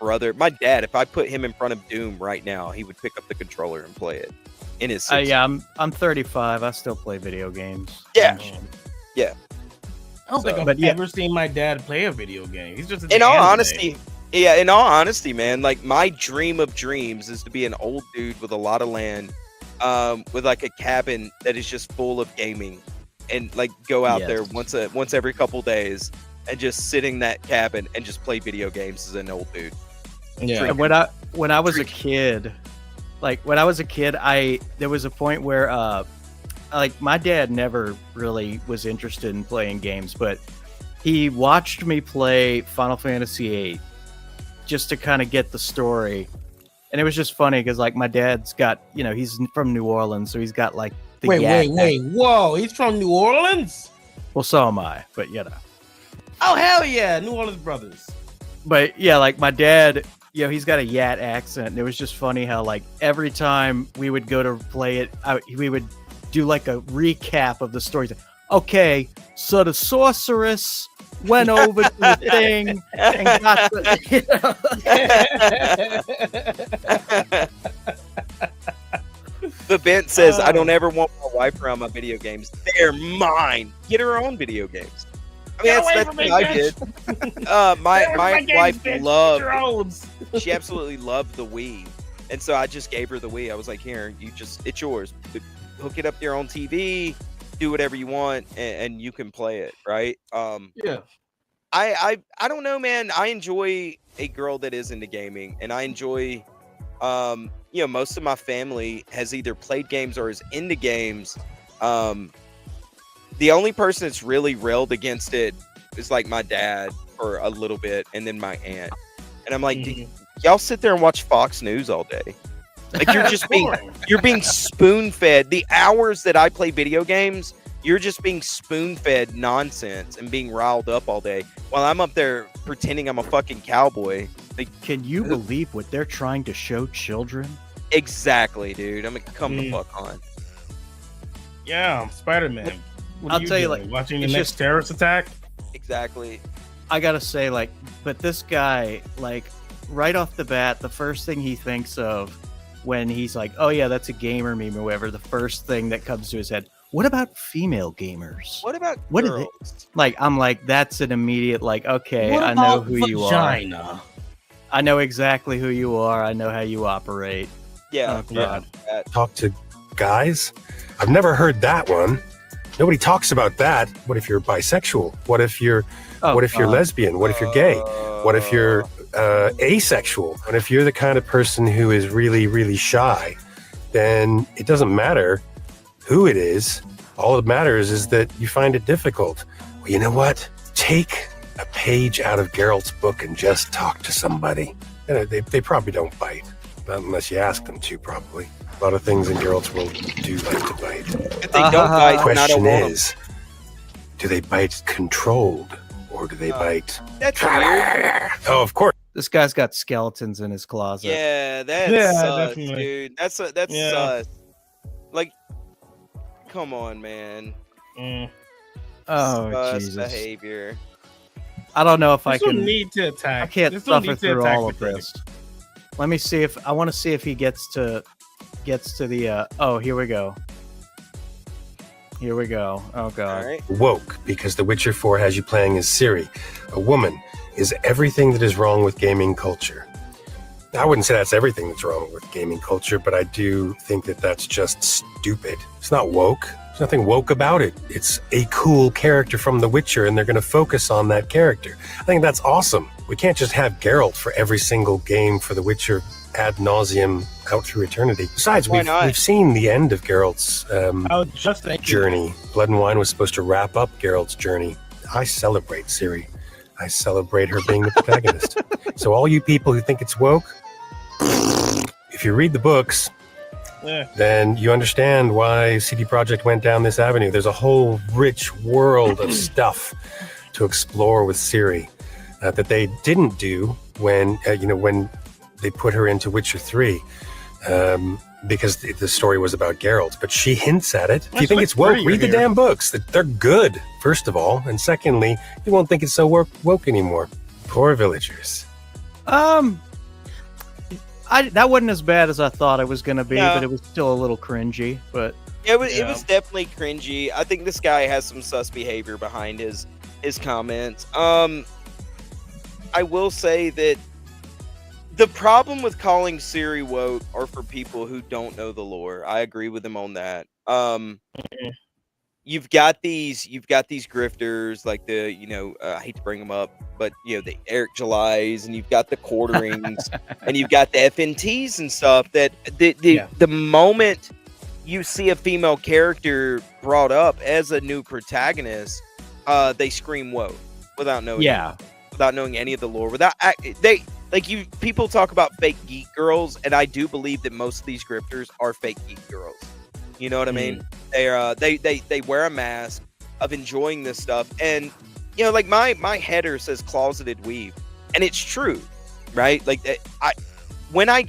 dad, if I put him in front of Doom right now, he would pick up the controller and play it in his 60s.
Yeah, I'm 35. I still play video games.
Yeah. Yeah.
I don't think I've ever seen my dad play a video game. He's just
in all honesty, man, like my dream of dreams is to be an old dude with a lot of land, with like a cabin that is just full of gaming, and like go out there once every couple days and just sit in that cabin and just play video games as an old dude.
Yeah. When I was a kid, there was a point where like my dad never really was interested in playing games, but he watched me play Final Fantasy VIII just to kind of get the story. And it was just funny because like my dad's got, he's from New Orleans, so he's got like the
whoa, he's from New Orleans?
Well, so am I, but
Oh hell yeah, New Orleans brothers.
But yeah, like my dad, he's got a Yat accent, and it was just funny how like every time we would go to play it, we would do like a recap of the story. Okay, so the sorceress went over to the thing and got
The Bent says, I don't ever want my wife around my video games. They're mine. Get her own video games. I mean, that's what I did. My wife she absolutely loved the Wii. And so I just gave her the Wii. I was like, here, it's yours. Hook it up to your own TV, do whatever you want, and you can play it, right?
Yeah.
I don't know, man. I enjoy a girl that is into gaming, and I enjoy most of my family has either played games or is into games. The only person that's really railed against it is like my dad for a little bit, and then my aunt. And I'm like, y'all sit there and watch Fox News all day. Like you're being spoon fed. The hours that I play video games, you're just being spoon fed nonsense and being riled up all day while I'm up there pretending I'm a fucking cowboy. Like,
can you believe what they're trying to show children?
Exactly, dude. I'm gonna come the fuck on.
Yeah, Spider-Man.
I'll tell you, like,
watching the next terrorist attack.
Exactly.
I gotta say, like, but this guy, like, right off the bat, the first thing he thinks of when he's like, "Oh yeah, that's a gamer meme or whatever," the first thing that comes to his head: what about female gamers?
What about girls?
What are they? Like, I'm like, that's an immediate, like, okay, I know who you are. I know exactly who you are. I know how you operate.
Yeah.
Oh, God.
Talk to guys? I've never heard that one. Nobody talks about that. What if you're bisexual? What if you're lesbian? What if you're gay? What if you're asexual? What if you're the kind of person who is really, really shy? Then it doesn't matter who it is. All that matters is that you find it difficult. Well, you know what? Take a page out of Geralt's book and just talk to somebody. They probably don't bite, unless you ask them to, probably. A lot of things in Geralt's world do like to bite.
If they don't bite,
the question is, do they bite controlled, or do they bite...
That's weird.
Oh, of course.
This guy's got skeletons in his closet.
Yeah, that's sus, dude. That's sus. Like, come on, man.
Oh,
sus
Jesus.
behavior.
I don't know if I can...
need to attack.
I can't suffer through all of this. Let me see if... I want to see if he gets to the... oh, here we go. Here we go. Oh, God.
Right.
Woke, because The Witcher 4 has you playing as Ciri, a woman, is everything that is wrong with gaming culture. I wouldn't say that's everything that's wrong with gaming culture, but I do think that that's just stupid. It's not woke. There's nothing woke about it. It's a cool character from The Witcher, and they're going to focus on that character. I think that's awesome. We can't just have Geralt for every single game for The Witcher ad nauseum out through eternity. Besides, we've seen the end of Geralt's journey. Blood and Wine was supposed to wrap up Geralt's journey. I celebrate Ciri. I celebrate her being the protagonist. So all you people who think it's woke, if you read the books, then you understand why CD Projekt went down this avenue. There's a whole rich world of stuff to explore with Ciri that they didn't do when they put her into Witcher 3 because the story was about Geralt. But she hints at it. If you think it's woke, read the damn books. They're good, first of all. And secondly, you won't think it's so woke anymore. Poor villagers.
That wasn't as bad as I thought it was going to be, but it was still a little cringy. But
it was definitely cringy. I think this guy has some sus behavior behind his comments. I will say that the problem with calling Siri woke are for people who don't know the lore. I agree with him on that. You've got these grifters like the, I hate to bring them up, but the Eric Julys, and you've got the quarterings, and you've got the FNTs and stuff that the moment you see a female character brought up as a new protagonist, they scream woke without knowing without knowing any of the lore. People talk about fake geek girls, and I do believe that most of these grifters are fake geek girls. You know what I mean? They wear a mask of enjoying this stuff, and like my header says closeted weeb, and it's true, right? Like when I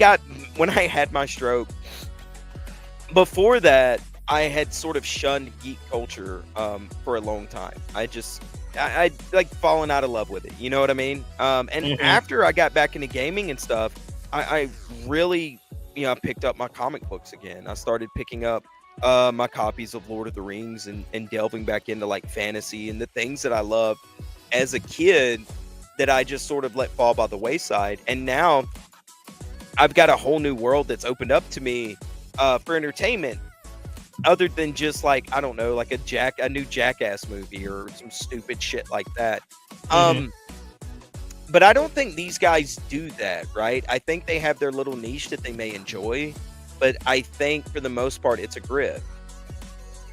had my stroke, before that I had sort of shunned geek culture for a long time. I like fallen out of love with it. You know what I mean? And after I got back into gaming and stuff, I really picked up my comic books again. I started picking up my copies of Lord of the Rings and delving back into like fantasy and the things that I loved as a kid that I just sort of let fall by the wayside. And now I've got a whole new world that's opened up to me for entertainment, other than just like, I don't know, like a new Jackass movie or some stupid shit like that. But I don't think these guys do that, right? I think they have their little niche that they may enjoy, but I think for the most part, it's a grift.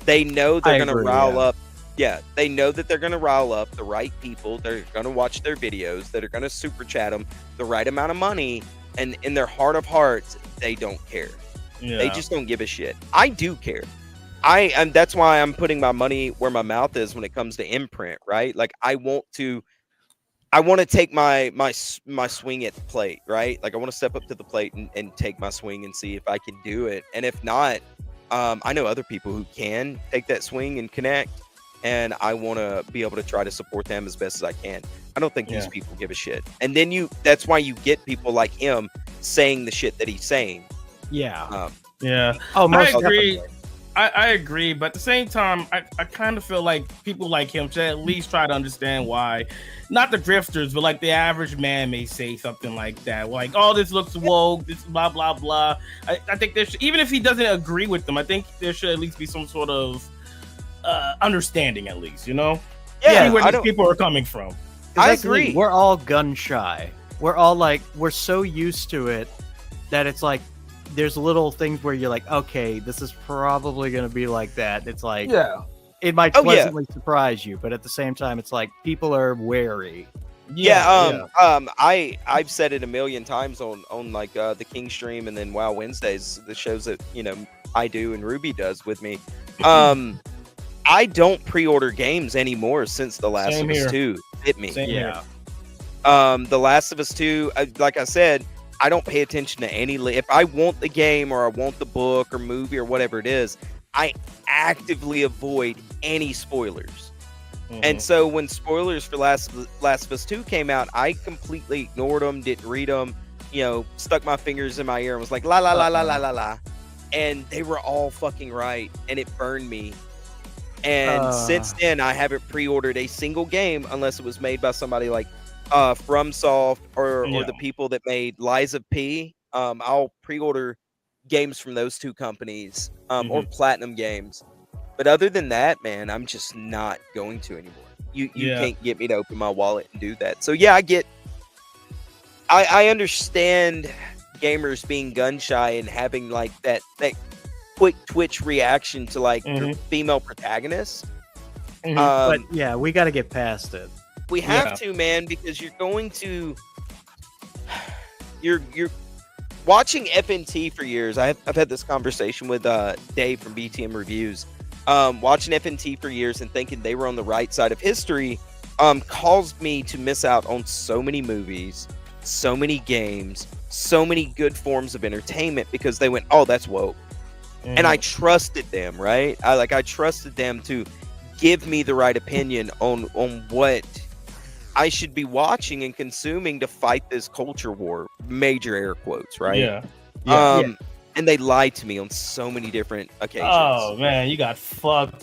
They know they're going to rile up. Yeah, they know that they're going to rile up the right people. They're going to watch their videos. That are going to super chat them the right amount of money. And in their heart of hearts, they don't care. Yeah. They just don't give a shit. I do care. And that's why I'm putting my money where my mouth is when it comes to imprint, right? Like I want to take my swing at the plate, right? Like I want to step up to the plate and take my swing and see if I can do it. And if not, I know other people who can take that swing and connect, and I want to be able to try to support them as best as I can. I don't think these people give a shit. And then that's why you get people like him saying the shit that he's saying.
Yeah.
Oh,
I agree. I agree, but at the same time, I kind of feel like people like him should at least try to understand why, not the drifters, but like the average man may say something like that, like, "Oh, this looks woke, this blah blah blah." I think there should, even if he doesn't agree with them, I think there should at least be some sort of understanding, at least, see where these people are coming from.
I agree.
We're all gun shy. We're all like, we're so used to it that it's like, there's little things where you're like, okay, this is probably going to be like that. It's like, it might pleasantly surprise you, but at the same time, it's like people are wary.
I've said it a million times on like the King stream and then Wow Wednesdays, the shows that I do and Ruby does with me. I don't pre-order games anymore since The Last of Us 2 hit me.
The
Last of Us 2, like I said, I don't pay attention to any. If I want the game or I want the book or movie or whatever it is, I actively avoid any spoilers. And so when spoilers for Last of Us 2 came out, I completely ignored them, didn't read them, stuck my fingers in my ear and was like, la la la la la la la. And they were all fucking right, and it burned me. And since then, I haven't pre-ordered a single game unless it was made by somebody like FromSoft or the people that made Lies of P. I'll pre-order games from those two companies or Platinum Games. But other than that, man, I'm just not going to anymore. You can't get me to open my wallet and do that. So yeah, I understand gamers being gun shy and having like that quick twitch reaction to like female protagonists.
But yeah, we got to get past it.
We have to, man, because you're watching FNT for years. I've had this conversation with Dave from BTM Reviews. Watching FNT for years and thinking they were on the right side of history caused me to miss out on so many movies, so many games, so many good forms of entertainment because they went, oh, that's woke. And I trusted them, right? I trusted them to give me the right opinion on what I should be watching and consuming to fight this culture war. Major air quotes, right?
Yeah.
And they lied to me on so many different occasions.
Oh man, you got fucked.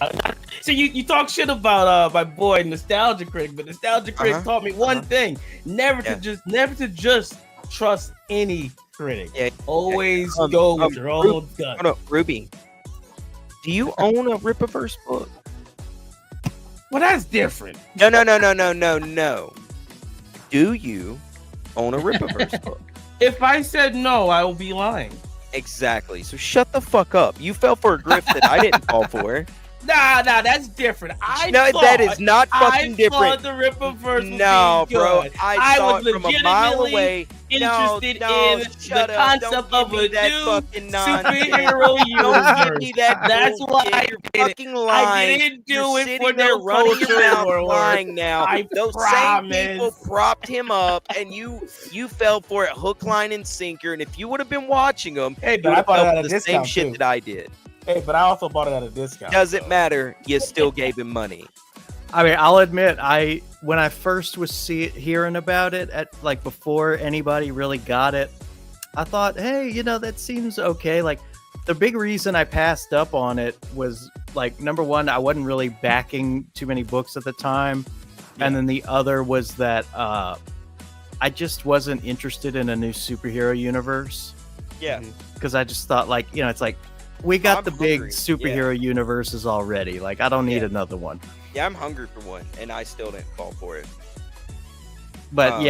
So you talk shit about my boy Nostalgia Critic, but Nostalgia Critic taught me one thing: never to just trust any critic. Yeah. Always go with your own gut.
No, Ruby, do you own a Rippaverse book?
Well, that's different.
No. Do you own a Rippaverse book?
If I said no, I will be lying.
Exactly. So shut the fuck up. You fell for a grift that I didn't fall for.
Nah, that's different.
That is not fucking different.
The Rippaverse.
No, bro. I saw it from a mile away.
Interested in the concept of a new superhero universe. That's why
you're fucking lying.
I didn't do it for
no
running your mouth
lying now. Those same people propped him up, and you fell for it hook, line, and sinker. And if you would have been watching them,
but I bought it at
the same shit that I did.
Hey, but I also bought it at a discount.
Doesn't matter. You still gave him money.
I mean, I'll admit, when I first was hearing about it, before anybody really got it, I thought, hey, that seems okay. Like, the big reason I passed up on it was, number one, I wasn't really backing too many books at the time. Yeah. And then the other was that I just wasn't interested in a new superhero universe.
Yeah.
Because I just thought, it's like, we got the big superhero universes already. Like, I don't need another one.
Yeah, I'm hungry for one, and I still didn't fall for it.
But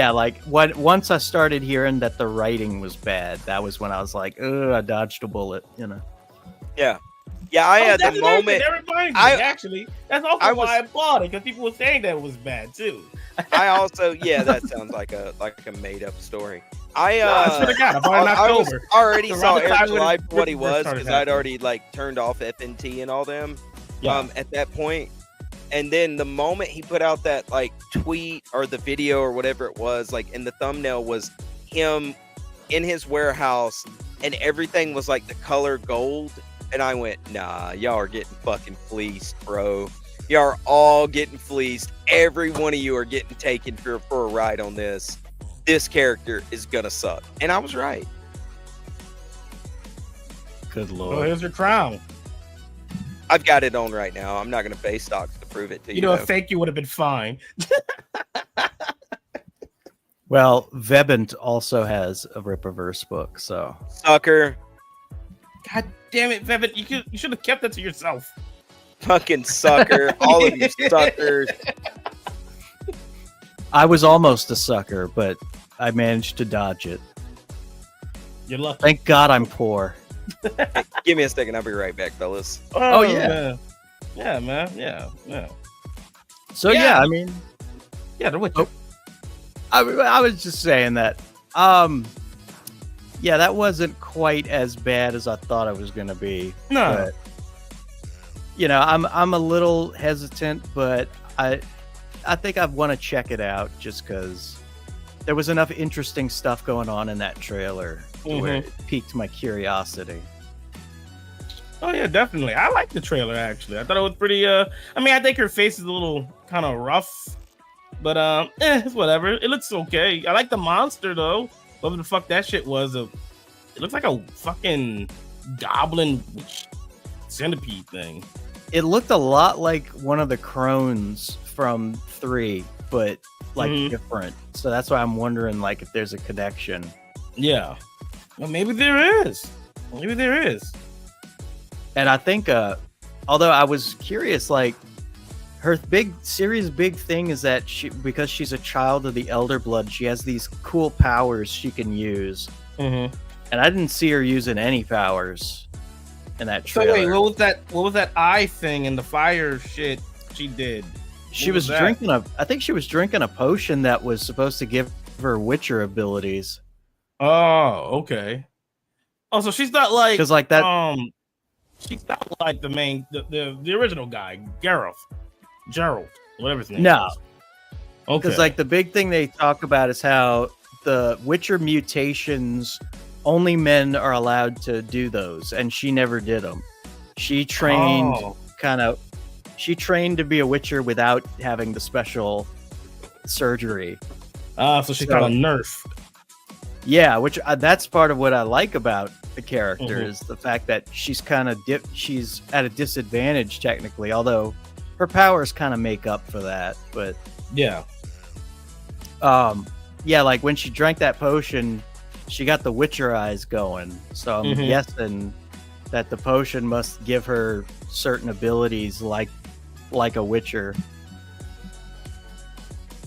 once I started hearing that the writing was bad, that was when I was like, "Ugh, I dodged a bullet,"
Yeah, I had the moment.
Actually, that's also why I bought it, because people were saying that it was bad too.
I also, that sounds like a made up story. I already saw Eric July for what he was, because I'd already turned off FNT and all them. At that point. And then the moment he put out that tweet or the video or whatever it was, and the thumbnail was him in his warehouse and everything was the color gold. And I went, nah, y'all are getting fucking fleeced, bro. Y'all are all getting fleeced. Every one of you are getting taken for a ride on this. This character is gonna suck. And I was right.
Good lord.
Well, here's your crown.
I've got it on right now. I'm not going to pay stocks to prove it to you.
Thank you would have been fine.
Well, Vebent also has a Rippaverse book, so.
Sucker.
God damn it, Vebent. You should have kept that to yourself.
Fucking sucker. All of you suckers.
I was almost a sucker, but I managed to dodge it.
You're lucky.
Thank God I'm poor.
Hey, give me a second. I'll be right back, fellas.
Oh yeah.
Man. Yeah, man. Yeah.
So I mean,
The Witcher.
I was just saying that. That wasn't quite as bad as I thought it was going to be.
No.
But, I'm a little hesitant, but I think I want to check it out just because there was enough interesting stuff going on in that trailer. Where it piqued my curiosity.
Oh yeah, definitely. I like the trailer actually. I thought it was pretty. I think her face is a little kind of rough, but it's whatever. It looks okay. I like the monster though. Whatever the fuck that shit was. It looks like a fucking goblin centipede thing.
It looked a lot like one of the crones from 3, but different. So that's why I'm wondering if there's a connection.
Yeah. Well, maybe there is. And
I think, although I was curious, her big thing is that because she's a child of the Elder Blood, she has these cool powers she can use. And I didn't see her using any powers in that trailer.
So wait, what was that eye thing and the fire shit she did?
She was drinking I think she was drinking a potion that was supposed to give her Witcher abilities.
Oh, okay. Oh, so she's not
because that.
She's not like the main, the original guy, Geralt, whatever his name.
No,
is. Okay.
Because the big thing they talk about is how the Witcher mutations, only men are allowed to do those, and she never did them. She trained she trained to be a Witcher without having the special surgery.
So she kind of nerfed.
Yeah, which that's part of what I like about the character is the fact that she's kind of she's at a disadvantage technically, although her powers kind of make up for that. But
yeah,
like when she drank that potion, she got the Witcher eyes going. So I'm guessing that the potion must give her certain abilities like a Witcher.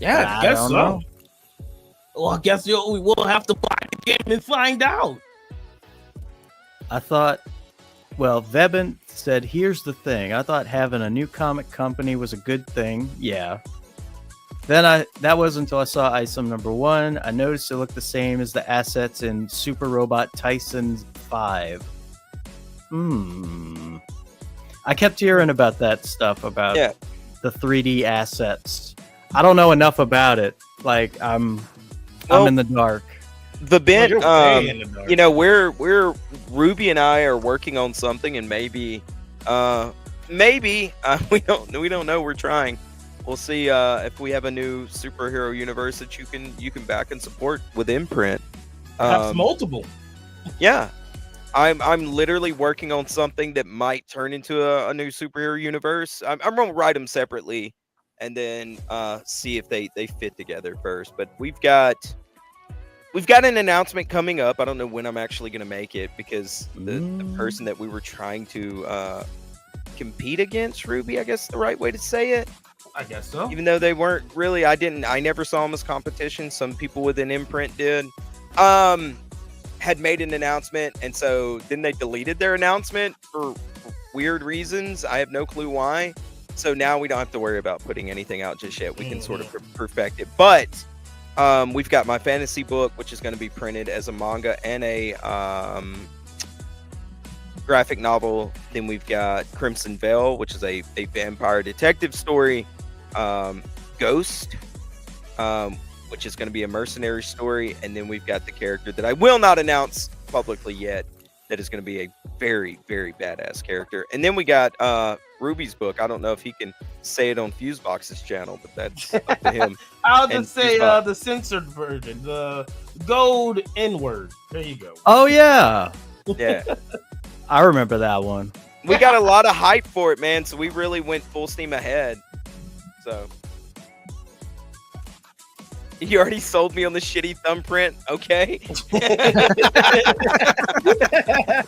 Yeah, I guess so. Know. Well, I guess we will have to buy the game and find out.
I thought, Vebent said, here's the thing. I thought having a new comic company was a good thing. Yeah. Then that wasn't until I saw item number 1. I noticed it looked the same as the assets in Super Robot Tyson 5. I kept hearing about that stuff, about the 3D assets. I don't know enough about it. Like, I'm in the dark.
The bit, you know, we're Ruby and I are working on something, and maybe we don't know. We're trying. We'll see if we have a new superhero universe that you can back and support with imprint.
Perhaps multiple.
Yeah, I'm literally working on something that might turn into a new superhero universe. I'm gonna write them separately, and then see if they fit together first. But we've got an announcement coming up. I don't know when I'm actually going to make it, because the person that we were trying to compete against, Ruby, I guess the right way to say it.
I guess so.
Even though they weren't really, I never saw them as competition. Some people within Imprint did. Had made an announcement, and so then they deleted their announcement for weird reasons. I have no clue why. So now we don't have to worry about putting anything out just yet. We can sort of perfect it. But we've got my fantasy book, which is going to be printed as a manga and a graphic novel. Then we've got Crimson Veil, which is a vampire detective story. Ghost, which is going to be a mercenary story. And then we've got the character that I will not announce publicly yet, that is going to be a very, very badass character. And then we got Ruby's book. I don't know if he can say it on Fusebox's channel, but that's up to him.
I'll just say the censored version, the gold N-word. There you go.
Oh, yeah.
Yeah.
I remember that one.
We got a lot of hype for it, man, so we really went full steam ahead. So you already sold me on the shitty thumbprint, okay?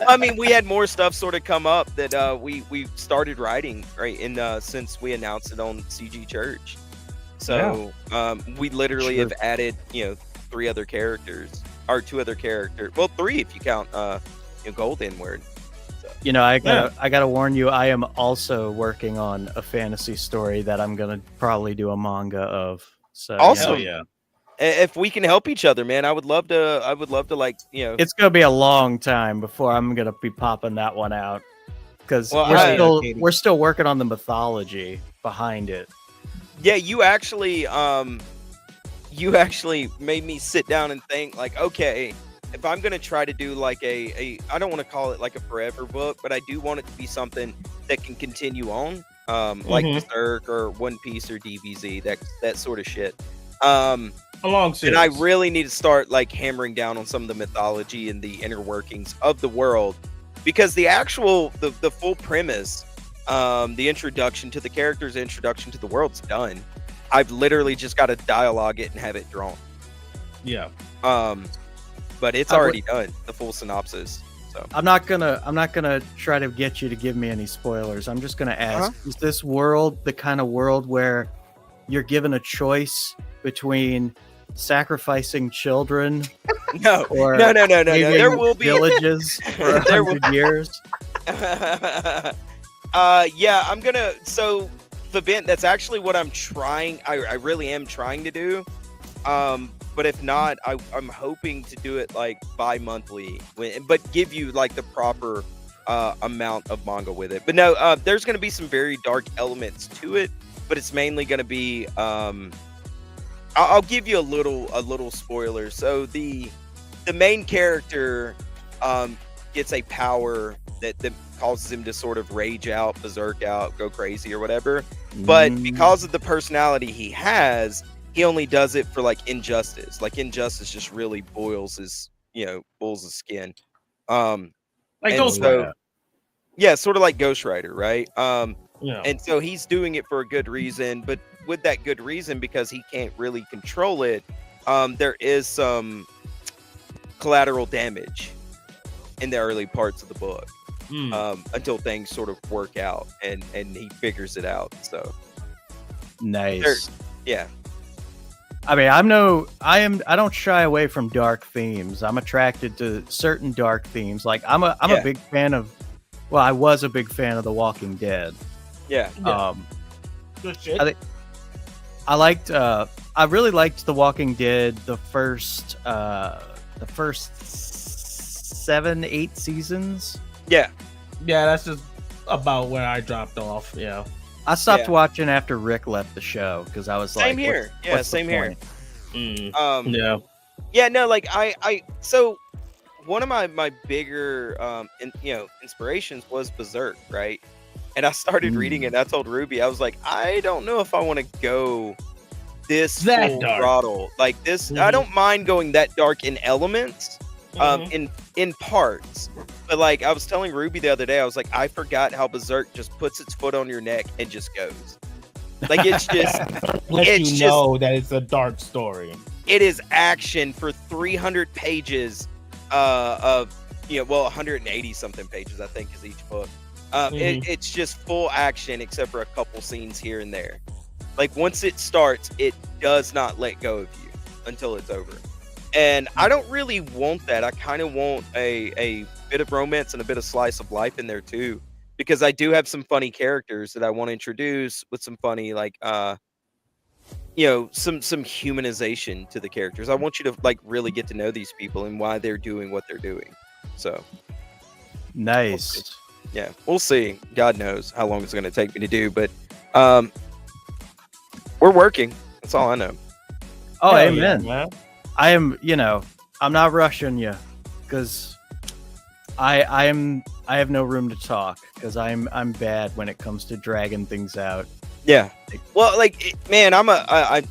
I mean, we had more stuff sort of come up that we started writing right in since we announced it on CG Church. So we literally have added, 3 other characters, or 2 other characters. Well, 3 if you count Gold N-word. So.
I gotta warn you, I am also working on a fantasy story that I'm gonna probably do a manga of. So
awesome. Yeah. If we can help each other, man, I would love to
It's gonna be a long time before I'm gonna be popping that one out, because we're still working on the mythology behind it.
Yeah, you actually made me sit down and think, like, okay, if I'm gonna try to do like I don't want to call it like a forever book, but I do want it to be something that can continue on, like Berserk or One Piece or DBZ, that sort of shit. And I really need to start like hammering down on some of the mythology and the inner workings of the world, because the full premise, the introduction to the characters, introduction to the world's done. I've literally just got to dialogue it and have it drawn.
Yeah.
But it's already done, the full synopsis. So
I'm not gonna try to get you to give me any spoilers. I'm just gonna ask: is this world the kind of world where you're given a choice between sacrificing children?
No. There will be
villages for 100 years.
Yeah, I'm gonna. So the event, that's actually what I'm trying. I really am trying to do. But if not, I'm hoping to do it like bi-monthly, but give you like the proper amount of manga with it. But no, there's going to be some very dark elements to it, but it's mainly going to be I'll give you a little spoiler. So the main character gets a power that causes him to sort of rage out, berserk out, go crazy or whatever. But because of the personality he has, he only does it for like injustice. Like injustice just really boils his skin.
Like Ghost Rider.
Yeah, sort of like Ghost Rider, right?
Yeah.
And so he's doing it for a good reason, but with that good reason, because he can't really control it, there is some collateral damage in the early parts of the book, until things sort of work out and he figures it out. So
nice.
Yeah.
I mean, I don't shy away from dark themes. I'm attracted to certain dark themes. Like I'm a big fan of, well, I was a big fan of The Walking Dead.
Yeah.
Good shit.
I really liked The Walking Dead the first 7-8 seasons.
Yeah.
Yeah, that's just about where I dropped off. Yeah.
I stopped watching after Rick left the show because I was
same here. Same here.
Yeah.
Yeah, no, like so one of my bigger inspirations was Berserk, right? And I started reading it and I told Ruby, I was like, I don't know if I want to go this full throttle. Like this, I don't mind going that dark in elements, in parts. But like I was telling Ruby the other day, I was like, I forgot how Berserk just puts its foot on your neck and just goes. Like it's just
know that it's a dark story.
It is action for 300 pages of 180 something pages, I think, is each book. It's just full action except for a couple scenes here and there. Like once it starts, it does not let go of you until it's over. And I don't really want that. I kind of want a bit of romance and a bit of slice of life in there too, because I do have some funny characters that I want to introduce with some funny some humanization to the characters. I want you to like really get to know these people and why they're doing what they're doing. So
nice.
Yeah, we'll see. God knows how long it's going to take me to do, but we're working. That's all I know.
Oh, amen. Yeah, I am, I'm not rushing you because I have no room to talk because I'm bad when it comes to dragging things out.
Yeah. Well, man, I've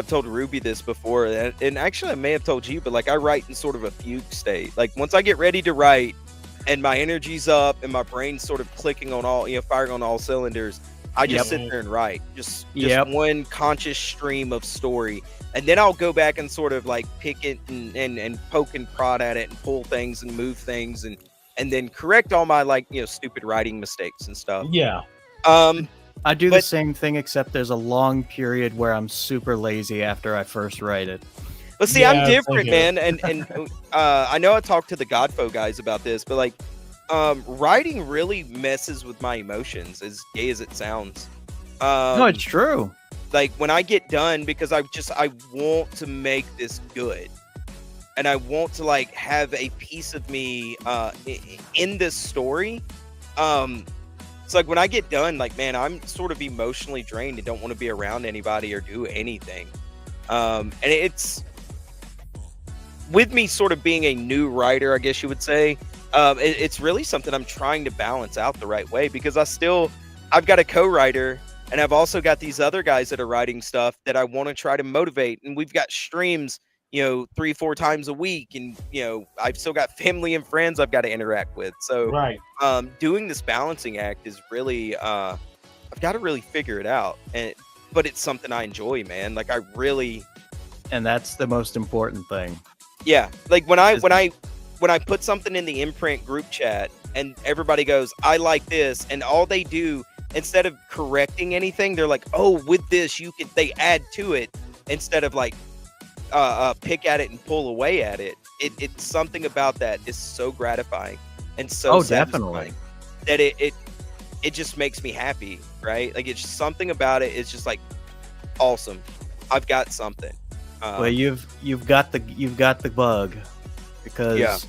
told Ruby this before, and actually I may have told you, but like I write in sort of a fugue state. Like once I get ready to write and my energy's up and my brain's sort of clicking on all, firing on all cylinders, I just sit there and write just one conscious stream of story. And then I'll go back and sort of like pick it and poke and prod at it and pull things and move things and then correct all my stupid writing mistakes and stuff.
Yeah.
I do the same thing, except there's a long period where I'm super lazy after I first write it.
But see, I'm different, man. And I know I talked to the Godfo guys about this, but like writing really messes with my emotions, as gay as it sounds.
No, it's true.
Like when I get done, because I want to make this good, and I want to like have a piece of me in this story. It's like when I get done, like, man, I'm sort of emotionally drained and don't want to be around anybody or do anything. And it's with me sort of being a new writer, I guess you would say. It's really something I'm trying to balance out the right way, because I've got a co-writer. And I've also got these other guys that are writing stuff that I want to try to motivate. And we've got streams, 3-4 times a week. And, I've still got family and friends I've got to interact with. So
right.
Doing this balancing act is really, I've got to really figure it out. But it's something I enjoy, man. Like
and that's the most important thing.
Yeah. Like when I put something in the imprint group chat and everybody goes, I like this. And all they do, instead of correcting anything, they're like, oh, with this, they add to it instead of like pick at it and pull away at it. It's something about that is so gratifying and so
definitely
that it just makes me happy, right? Like it's just something about it. It's just like awesome. I've got something.
Well, you've got the bug, because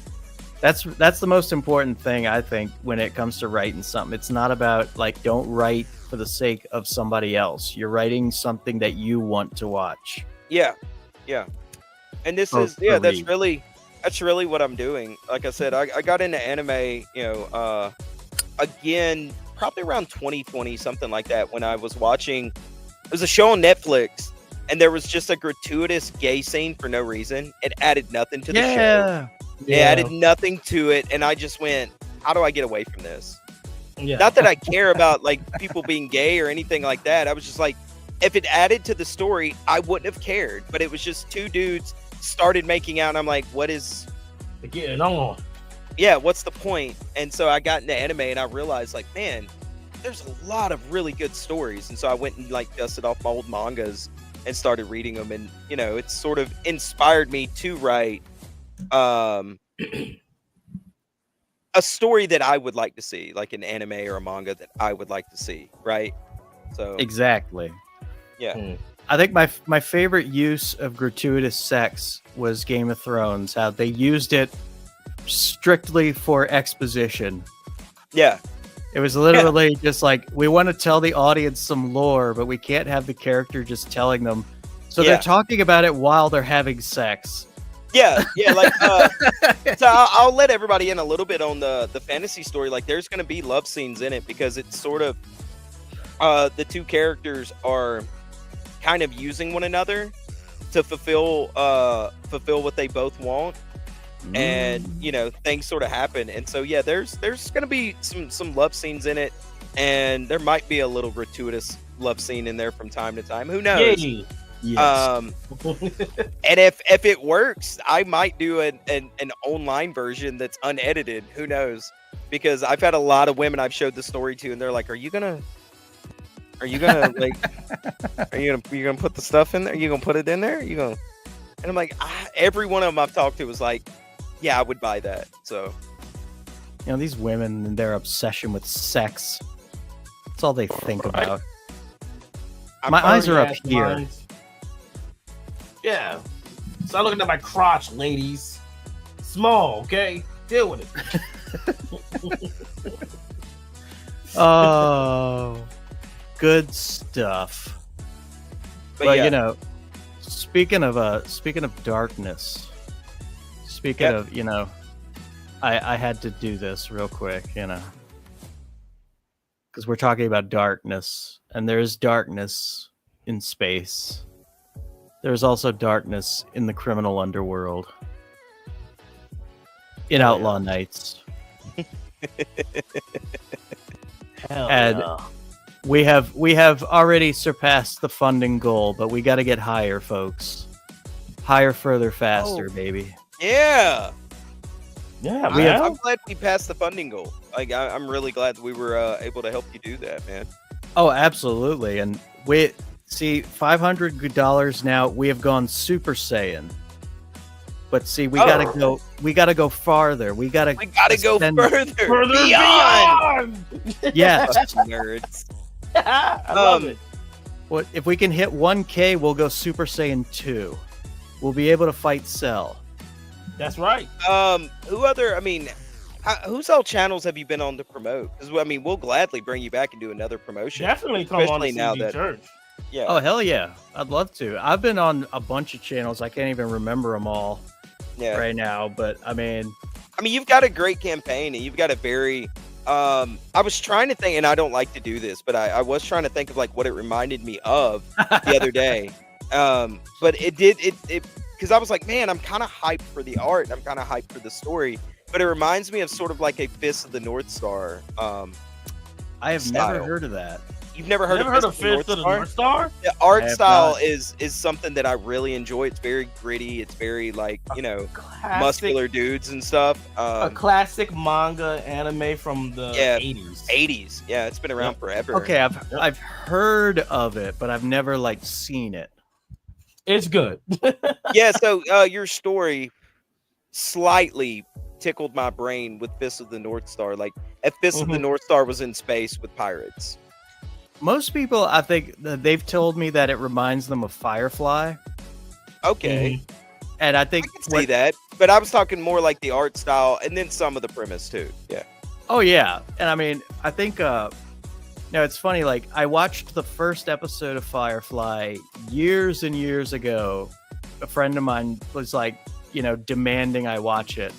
that's the most important thing, I think, when it comes to writing something. It's not about like, don't write for the sake of somebody else. You're writing something that you want to watch.
Yeah, yeah. And this is that's really what I'm doing. Like I said, I got into anime, again, probably around 2020, something like that, when I was watching, it was a show on Netflix, and there was just a gratuitous gay scene for no reason. It added nothing to the show. It added nothing to it, and I just went, how do I get away from this? Yeah. Not that I care about like people being gay or anything like that. I was just like, if it added to the story, I wouldn't have cared. But it was just two dudes started making out, and I'm like, what is
getting on?
Yeah, what's the point? And so I got into anime, and I realized, like, man, there's a lot of really good stories. And so I went and like dusted off my old mangas and started reading them, and it sort of inspired me to write a story that I would like to see, like an anime or a manga that I would like to see, right? So
exactly.
Yeah.
I think my favorite use of gratuitous sex was Game of Thrones. How they used it strictly for exposition.
Yeah.
It was literally just like, we want to tell the audience some lore, but we can't have the character just telling them. So they're talking about it while they're having sex.
Yeah, like so I'll let everybody in a little bit on the fantasy story. Like, there's going to be love scenes in it because it's sort of the two characters are kind of using one another to fulfill what they both want, and things sort of happen. And so there's going to be some love scenes in it, and there might be a little gratuitous love scene in there from time to time. Who knows?
Yay.
Yes. And if it works, I might do an online version that's unedited. Who knows? Because I've had a lot of women I've showed the story to, and they're like, "Are you gonna like? Are you gonna put the stuff in there? Are you gonna put it in there? And I'm like, every one of them I've talked to was like, "Yeah, I would buy that." So,
these women and their obsession with sex. That's all they think about. My eyes are up here.
Yeah. Start looking at my crotch, ladies. Small, okay? Deal with it.
Oh, good stuff. But speaking of darkness, I had to do this real quick, because we're talking about darkness, and there's darkness in space. There's also darkness in the criminal underworld. In Outlaw Nights. And we have already surpassed the funding goal, but we got to get higher, folks. Higher, further, faster, baby.
Yeah.
Yeah,
I'm glad we passed the funding goal. Like, I'm really glad that we were able to help you do that, man.
Oh, absolutely. And we see $500 now. We have gone Super Saiyan. But see, we gotta go farther. We gotta
go further beyond.
Yes,
nerds.
I love it.
Well, if we can hit 1K, we'll go Super Saiyan 2. We'll be able to fight Cell.
That's right.
Whose all channels have you been on to promote? Because we'll gladly bring you back and do another promotion.
Definitely come on to CG Church.
Yeah.
Oh hell yeah, I'd love to. I've been on a bunch of channels. I can't even remember them all right now. But
you've got a great campaign, and you've got a very. I was trying to think, and I don't like to do this, but I was trying to think of like what it reminded me of the other day. But it because I was like, man, I'm kind of hyped for the art. I'm kind of hyped for the story. But it reminds me of sort of like a Fist of the North Star.
I have never heard of that.
You've never heard of
Fist of the North Star?
The art style is something that I really enjoy. It's very gritty. It's very muscular dudes and stuff.
A classic manga anime from the 80s.
80s. Yeah, it's been around forever.
Okay, I've heard of it, but I've never seen it.
It's good.
Yeah, so your story slightly tickled my brain with Fist of the North Star. Like, if Fist of the North Star was in space with pirates.
Most people, I think, they've told me that it reminds them of Firefly.
Okay.
And I think
I can see that, but I was talking more like the art style and then some of the premise too. Yeah.
Oh yeah, and I think No, it's funny. Like, I watched the first episode of Firefly years and years ago. A friend of mine was like, demanding I watch it.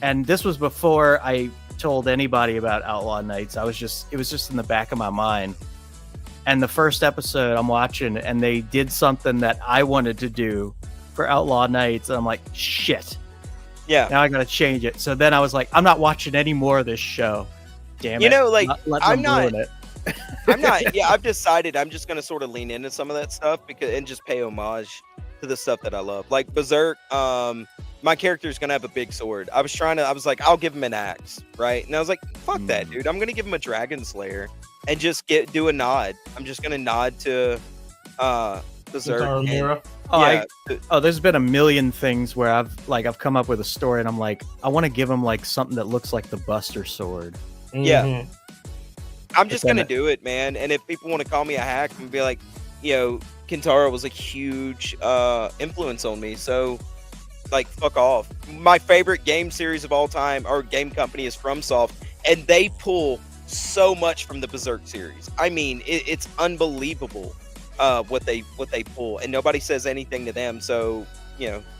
And this was before I told anybody about Outlaw Nights. It was just in the back of my mind. And the first episode I'm watching, and they did something that I wanted to do for Outlaw Nights. And I'm like, shit.
Yeah.
Now I got to change it. So then I was like, I'm not watching any more of this show. Damn it.
I'm not. Yeah, I've decided I'm just going to sort of lean into some of that stuff and just pay homage to the stuff that I love. Like Berserk, my character is going to have a big sword. I was like, I'll give him an axe, right? And I was like, fuck that, dude. I'm going to give him a Dragon Slayer and just do a nod. I'm just going to nod to Berserk.
There's been a million things where I've come up with a story and I'm like, I want to give him like something that looks like the Buster Sword.
Yeah. I'm just going to do it, man. And if people want to call me a hack and be like, Kintaro was a huge influence on me. So, like, fuck off. My favorite game series of all time, or game company, is FromSoft. And they pull so much from the Berserk series. I mean, it's unbelievable what they pull. And nobody says anything to them. So,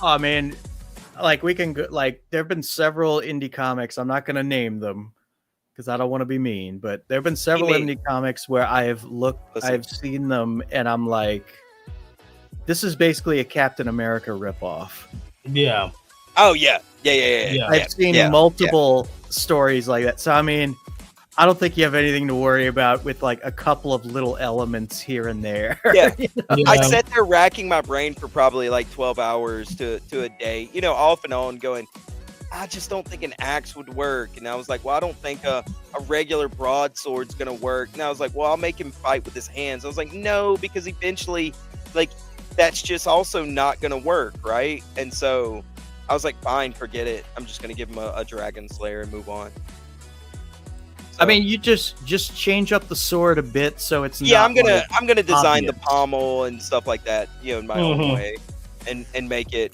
Oh, man. Like, we can go, like, there have been several indie comics. I'm not going to name them, because I don't want to be mean, but there have been several indie comics where I've seen them, and I'm like, this is basically a Captain America ripoff.
Yeah.
Oh, yeah.
I've seen multiple stories like that. So, I mean, I don't think you have anything to worry about with like a couple of little elements here and there.
Yeah. I sat there racking my brain for probably like 12 hours to a day, off and on, going, I just don't think an axe would work. And I was like, well, I don't think a regular broadsword's going to work. And I was like, well, I'll make him fight with his hands. I was like, no, because eventually, like, that's just also not going to work, right? And so I was like, fine, forget it. I'm just going to give him a Dragon Slayer and move on. So,
I mean, you just change up the sword a bit so it's not.
Yeah, I'm gonna design the pommel and stuff like that, in my own way, and make it,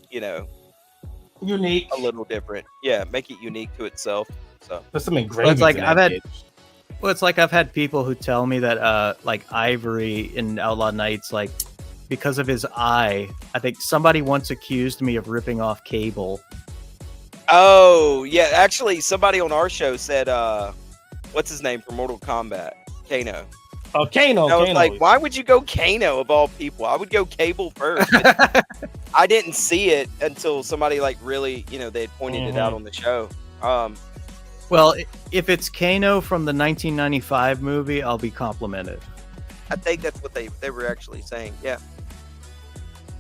unique,
a little different. Yeah, make it unique to itself. So
there's some engravings.
It's like I've had people who tell me that like Ivory in Outlaw Nights, like, because of his eye, I think somebody once accused me of ripping off Cable.
Oh yeah, actually, somebody on our show said, what's his name from Mortal Kombat? Kano.
Oh, Kano.
I was like, why would you go Kano of all people? I would go Cable first. I didn't see it until somebody like really, they had pointed it out on the show.
Well, if it's Kano from the 1995 movie, I'll be complimented.
I think that's what they were actually saying. Yeah.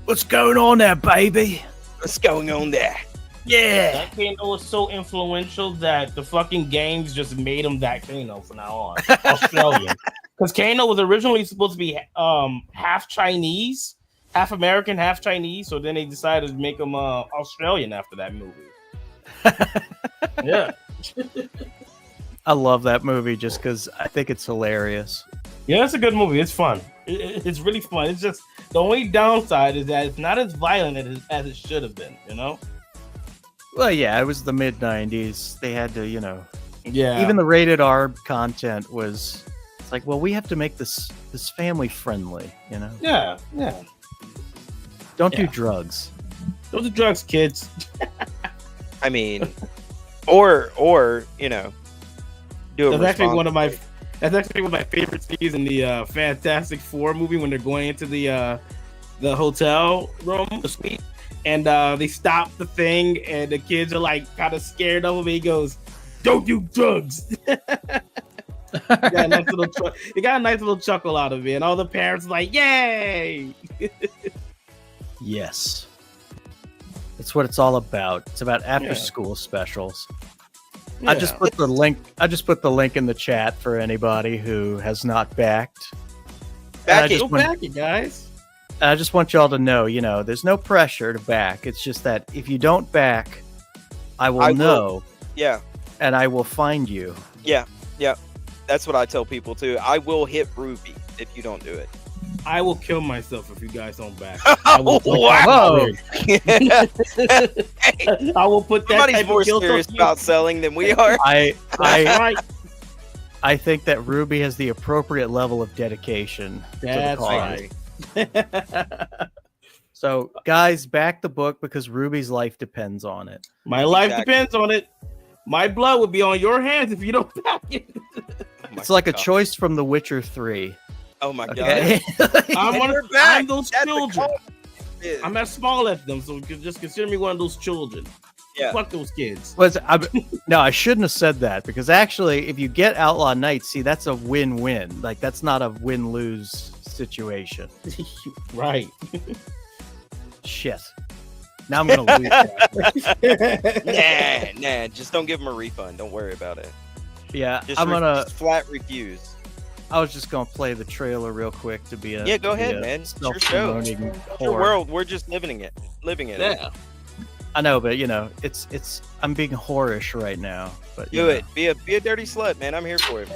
What's going on there, baby?
What's going on there?
Yeah.
That Kano was so influential that the fucking games just made him that Kano from now on. Australian. Because Kano was originally supposed to be half Chinese, half American, half Chinese. So then they decided to make him Australian after that movie. Yeah.
I love that movie just because I think it's hilarious.
Yeah, it's a good movie. It's fun. It's really fun. It's just the only downside is that it's not as violent as it should have been,
Well, yeah, it was the mid-90s. They had to,
Yeah.
Even the rated R content was... It's like, well, we have to make this family friendly,
Yeah.
Don't do drugs.
Don't do drugs, kids.
I mean, or do it.
That's actually one of my favorite scenes in the Fantastic Four movie when they're going into the hotel room, the suite, and they stop the thing, and the kids are like kind of scared of him. He goes, "Don't do drugs." He got a nice little chuckle out of it, and all the parents are like, "Yay!"
Yes, that's what it's all about. It's about after-school specials. Yeah. I just put the link in the chat for anybody who has not backed.
Back it, guys.
I just want y'all to know, there's no pressure to back. It's just that if you don't back, I will know.
Yeah.
And I will find you.
Yeah. That's what I tell people too. I will hit Ruby if you don't do it.
I will kill myself if you guys don't back.
Wow!
I will put that.
Somebody's more serious about selling than we are.
I think that Ruby has the appropriate level of dedication to the cause.
Right.
So, guys, back the book because Ruby's life depends on it.
My life depends on it. My blood would be on your hands if you don't back it.
It's like a choice from The Witcher 3.
Oh my
Okay?
god!
I'm those children. I'm as small as them, so just consider me one of those children.
Yeah.
Fuck those kids.
No, I shouldn't have said that because actually, if you get Outlaw Knights, see, that's a win-win. Like, that's not a win-lose situation.
Right.
Shit. Now I'm going to lose that.
Nah. Just don't give him a refund. Don't worry about it.
Yeah,
Just
I'm going to...
flat refuse.
I was just going to play the trailer real quick to be a...
Yeah, go ahead, man. It's your show. It's your world. We're just living it.
Yeah.
I know, but, you know, it's... I'm being whorish right now. But
Do it. Be a dirty slut, man. I'm here for it.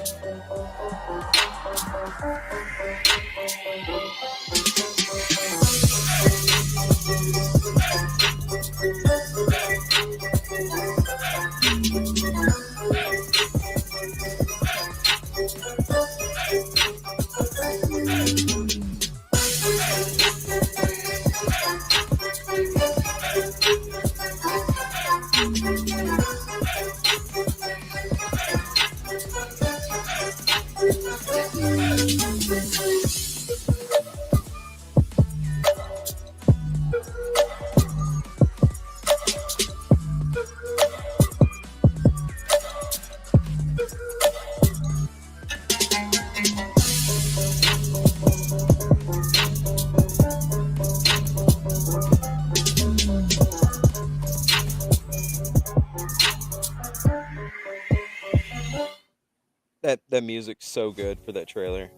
That music's so good for that trailer.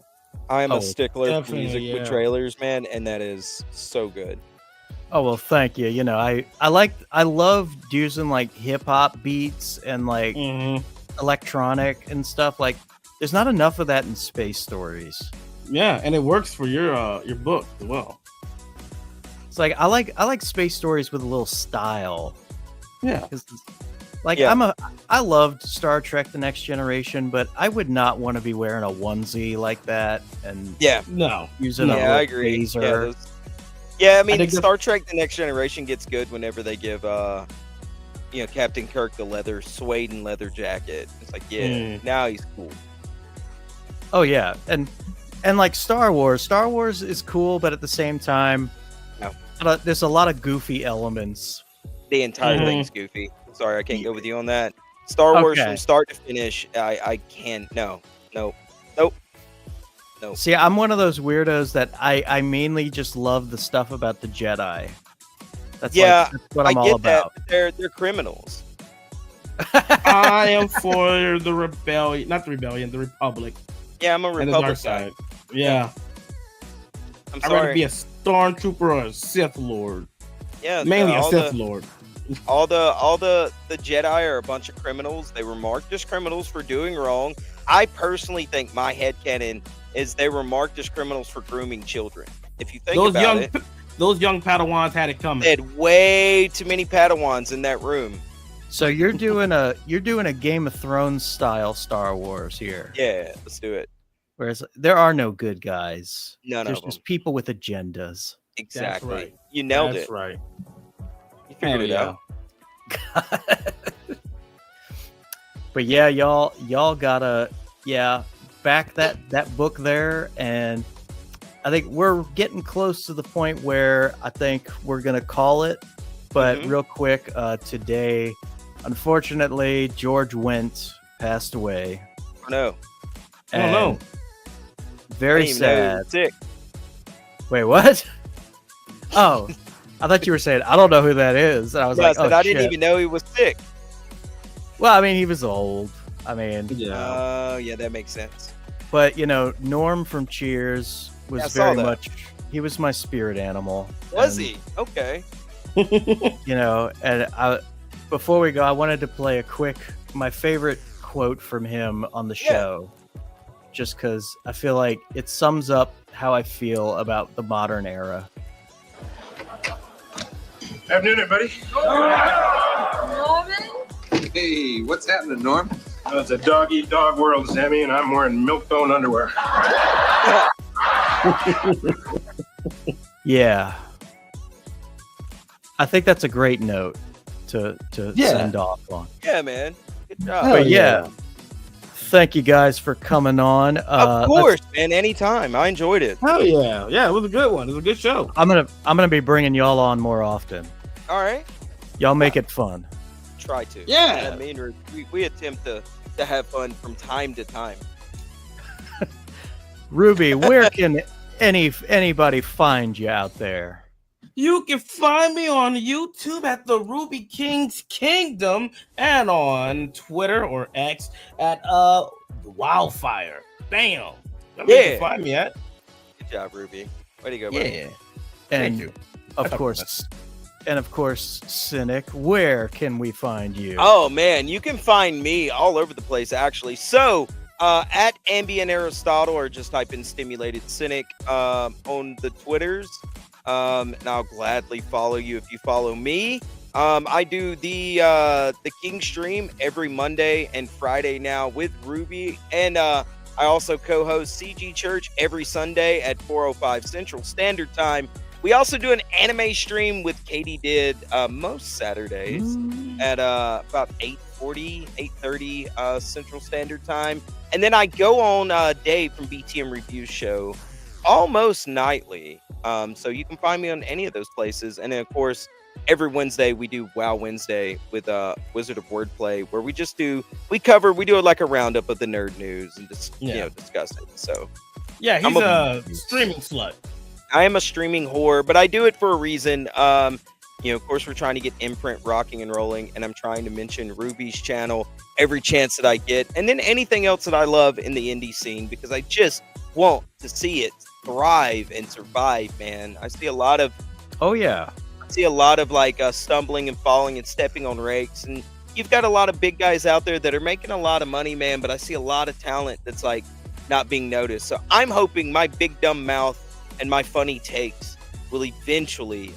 I am a stickler for music with trailers, man, and that is so good.
Oh well, thank you. You know, I love using like hip hop beats and like electronic and stuff. Like, there's not enough of that in Space Stories.
Yeah, and it works for your book as well.
It's like I like Space Stories with a little style.
Yeah.
Like, I loved Star Trek: The Next Generation, but I would not want to be wearing a onesie like that and using a
I agree.
laser.
I mean, Star Trek: The Next Generation gets good whenever they give Captain Kirk the suede and leather jacket. It's like, now he's cool.
Oh yeah, and like Star Wars is cool, but at the same time, there's a lot of goofy elements.
The entire thing's goofy. Sorry, I can't go with you on that. Star Wars from start to finish, I can't. Nope.
See, I'm one of those weirdos that I mainly just love the stuff about the Jedi. That's what I'm all about.
They're criminals.
I am for the rebellion, not the rebellion, the Republic.
Yeah, I'm a Republic side.
Yeah.
I'm
I'd rather be a stormtrooper or a Sith Lord.
Yeah,
mainly a Sith Lord.
All the Jedi are a bunch of criminals. They were marked as criminals for doing wrong. I personally think my headcanon is they were marked as criminals for grooming children. If you think about it,
those young Padawans had it coming.
They had way too many Padawans in that room.
So you're doing a Game of Thrones style Star Wars here.
Yeah, let's do it.
Whereas there are no good guys.
There's
just people with agendas.
Exactly.
That's right.
You nailed it.
That's right.
You figured it out.
But yeah, y'all gotta back that book there, and I think we're getting close to the point where I think we're gonna call it. But real quick, today, unfortunately, George Wendt passed away.
Oh no.
Oh no. Very sad.
Sick.
Wait, what? Oh, I thought you were saying I don't know who that is. And I was like,
I didn't even know he was sick.
Well, I mean, he was old. I mean,
yeah, that makes sense.
But Norm from Cheers was very much. He was my spirit animal.
Was he? Okay.
And before we go, I wanted to play my favorite quote from him on the show, just because I feel like it sums up how I feel about the modern era.
Afternoon, everybody.
Norman?
Hey, what's happening, Norm?
It's a dog-eat-dog world, Sammy, and I'm wearing milk-bone underwear.
Yeah. I think that's a great note to send off on.
Yeah, man. Good job.
But yeah. Thank you guys for coming on.
Of course, man. Anytime. I enjoyed it.
Hell yeah. Yeah, it was a good one. It was a good show.
I'm gonna be bringing y'all on more often.
All right.
Y'all make it fun.
Try to.
Yeah.
I mean, we attempt to have fun from time to time.
Ruby, where can anybody find you out there?
You can find me on YouTube at the Ruby King's Kingdom and on Twitter or X at Wildfire. Bam. That's where you can find me at.
Good job, Ruby. Way to go, buddy.
Yeah.
And
Thank you.
Of course, Cynic, where can we find you?
Oh man, you can find me all over the place actually. So at Ambient Aristotle, or just type in Stimulated Cynic on the Twitters. And I'll gladly follow you if you follow me. I do the King stream every Monday and Friday now with Ruby, and I also co-host CG Church every Sunday at 4:05 Central Standard Time. We also do an anime stream with Katie Did most Saturdays at about 8:30 Central Standard Time, and then I go on Dave from BTM Review Show almost nightly. So you can find me on any of those places. And then of course, every Wednesday we do Wow Wednesday with Wizard of Wordplay, where we do like a roundup of the nerd news and just discuss it. So
yeah, he's a streaming slut.
I am a streaming whore, but I do it for a reason. Of course, we're trying to get Imprint rocking and rolling, and I'm trying to mention Ruby's channel every chance that I get, and then anything else that I love in the indie scene, because I just want to see it thrive and survive, man. I see a lot of like stumbling and falling and stepping on rakes, and you've got a lot of big guys out there that are making a lot of money, man, but I see a lot of talent that's like not being noticed. So I'm hoping my big dumb mouth and my funny takes will eventually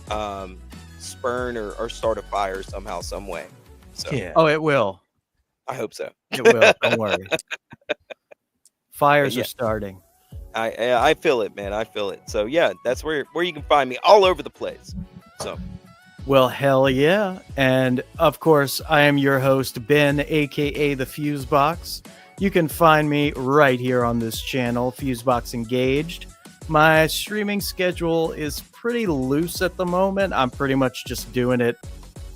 spurn or start a fire somehow, some way. So
yeah. Oh, it will.
I hope so.
It will. Don't worry. Fires are starting.
I feel it, man. I feel it. So yeah, that's where you can find me all over the place. So,
well, hell yeah. And of course, I am your host, Ben, aka the Fusebox. You can find me right here on this channel, Fusebox Engaged. My streaming schedule is pretty loose at the moment. I'm pretty much just doing it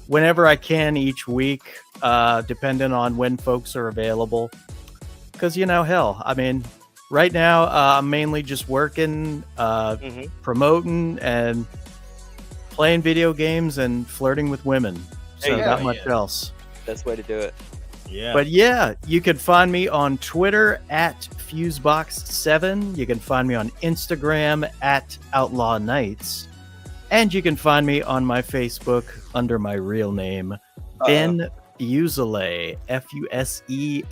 whenever I can each week, depending on when folks are available. Because, hell, I mean, right now, I'm mainly just working, promoting, and playing video games and flirting with women. So not much else.
Best way to do it.
Yeah.
But yeah, you can find me on Twitter at Fusebox7. You can find me on Instagram at Outlaw Nights. And you can find me on my Facebook under my real name, Ben Fuselier, Fuselier.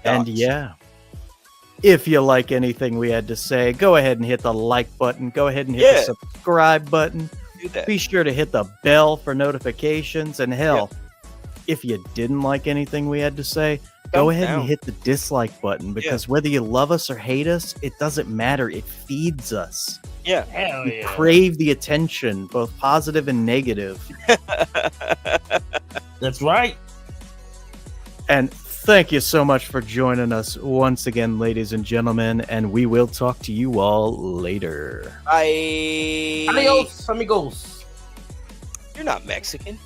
And yeah, if you like anything we had to say, go ahead and hit the like button. Go ahead and hit the subscribe button.
Do that.
Be sure to hit the bell for notifications. And hell, if you didn't like anything we had to say, go ahead and hit the dislike button, because whether you love us or hate us, it doesn't matter. It feeds us.
Yeah.
Hell
we crave the attention, both positive and negative.
That's right.
And thank you so much for joining us once again, ladies and gentlemen, and we will talk to you all later.
Bye.
Adios, amigos.
You're not Mexican.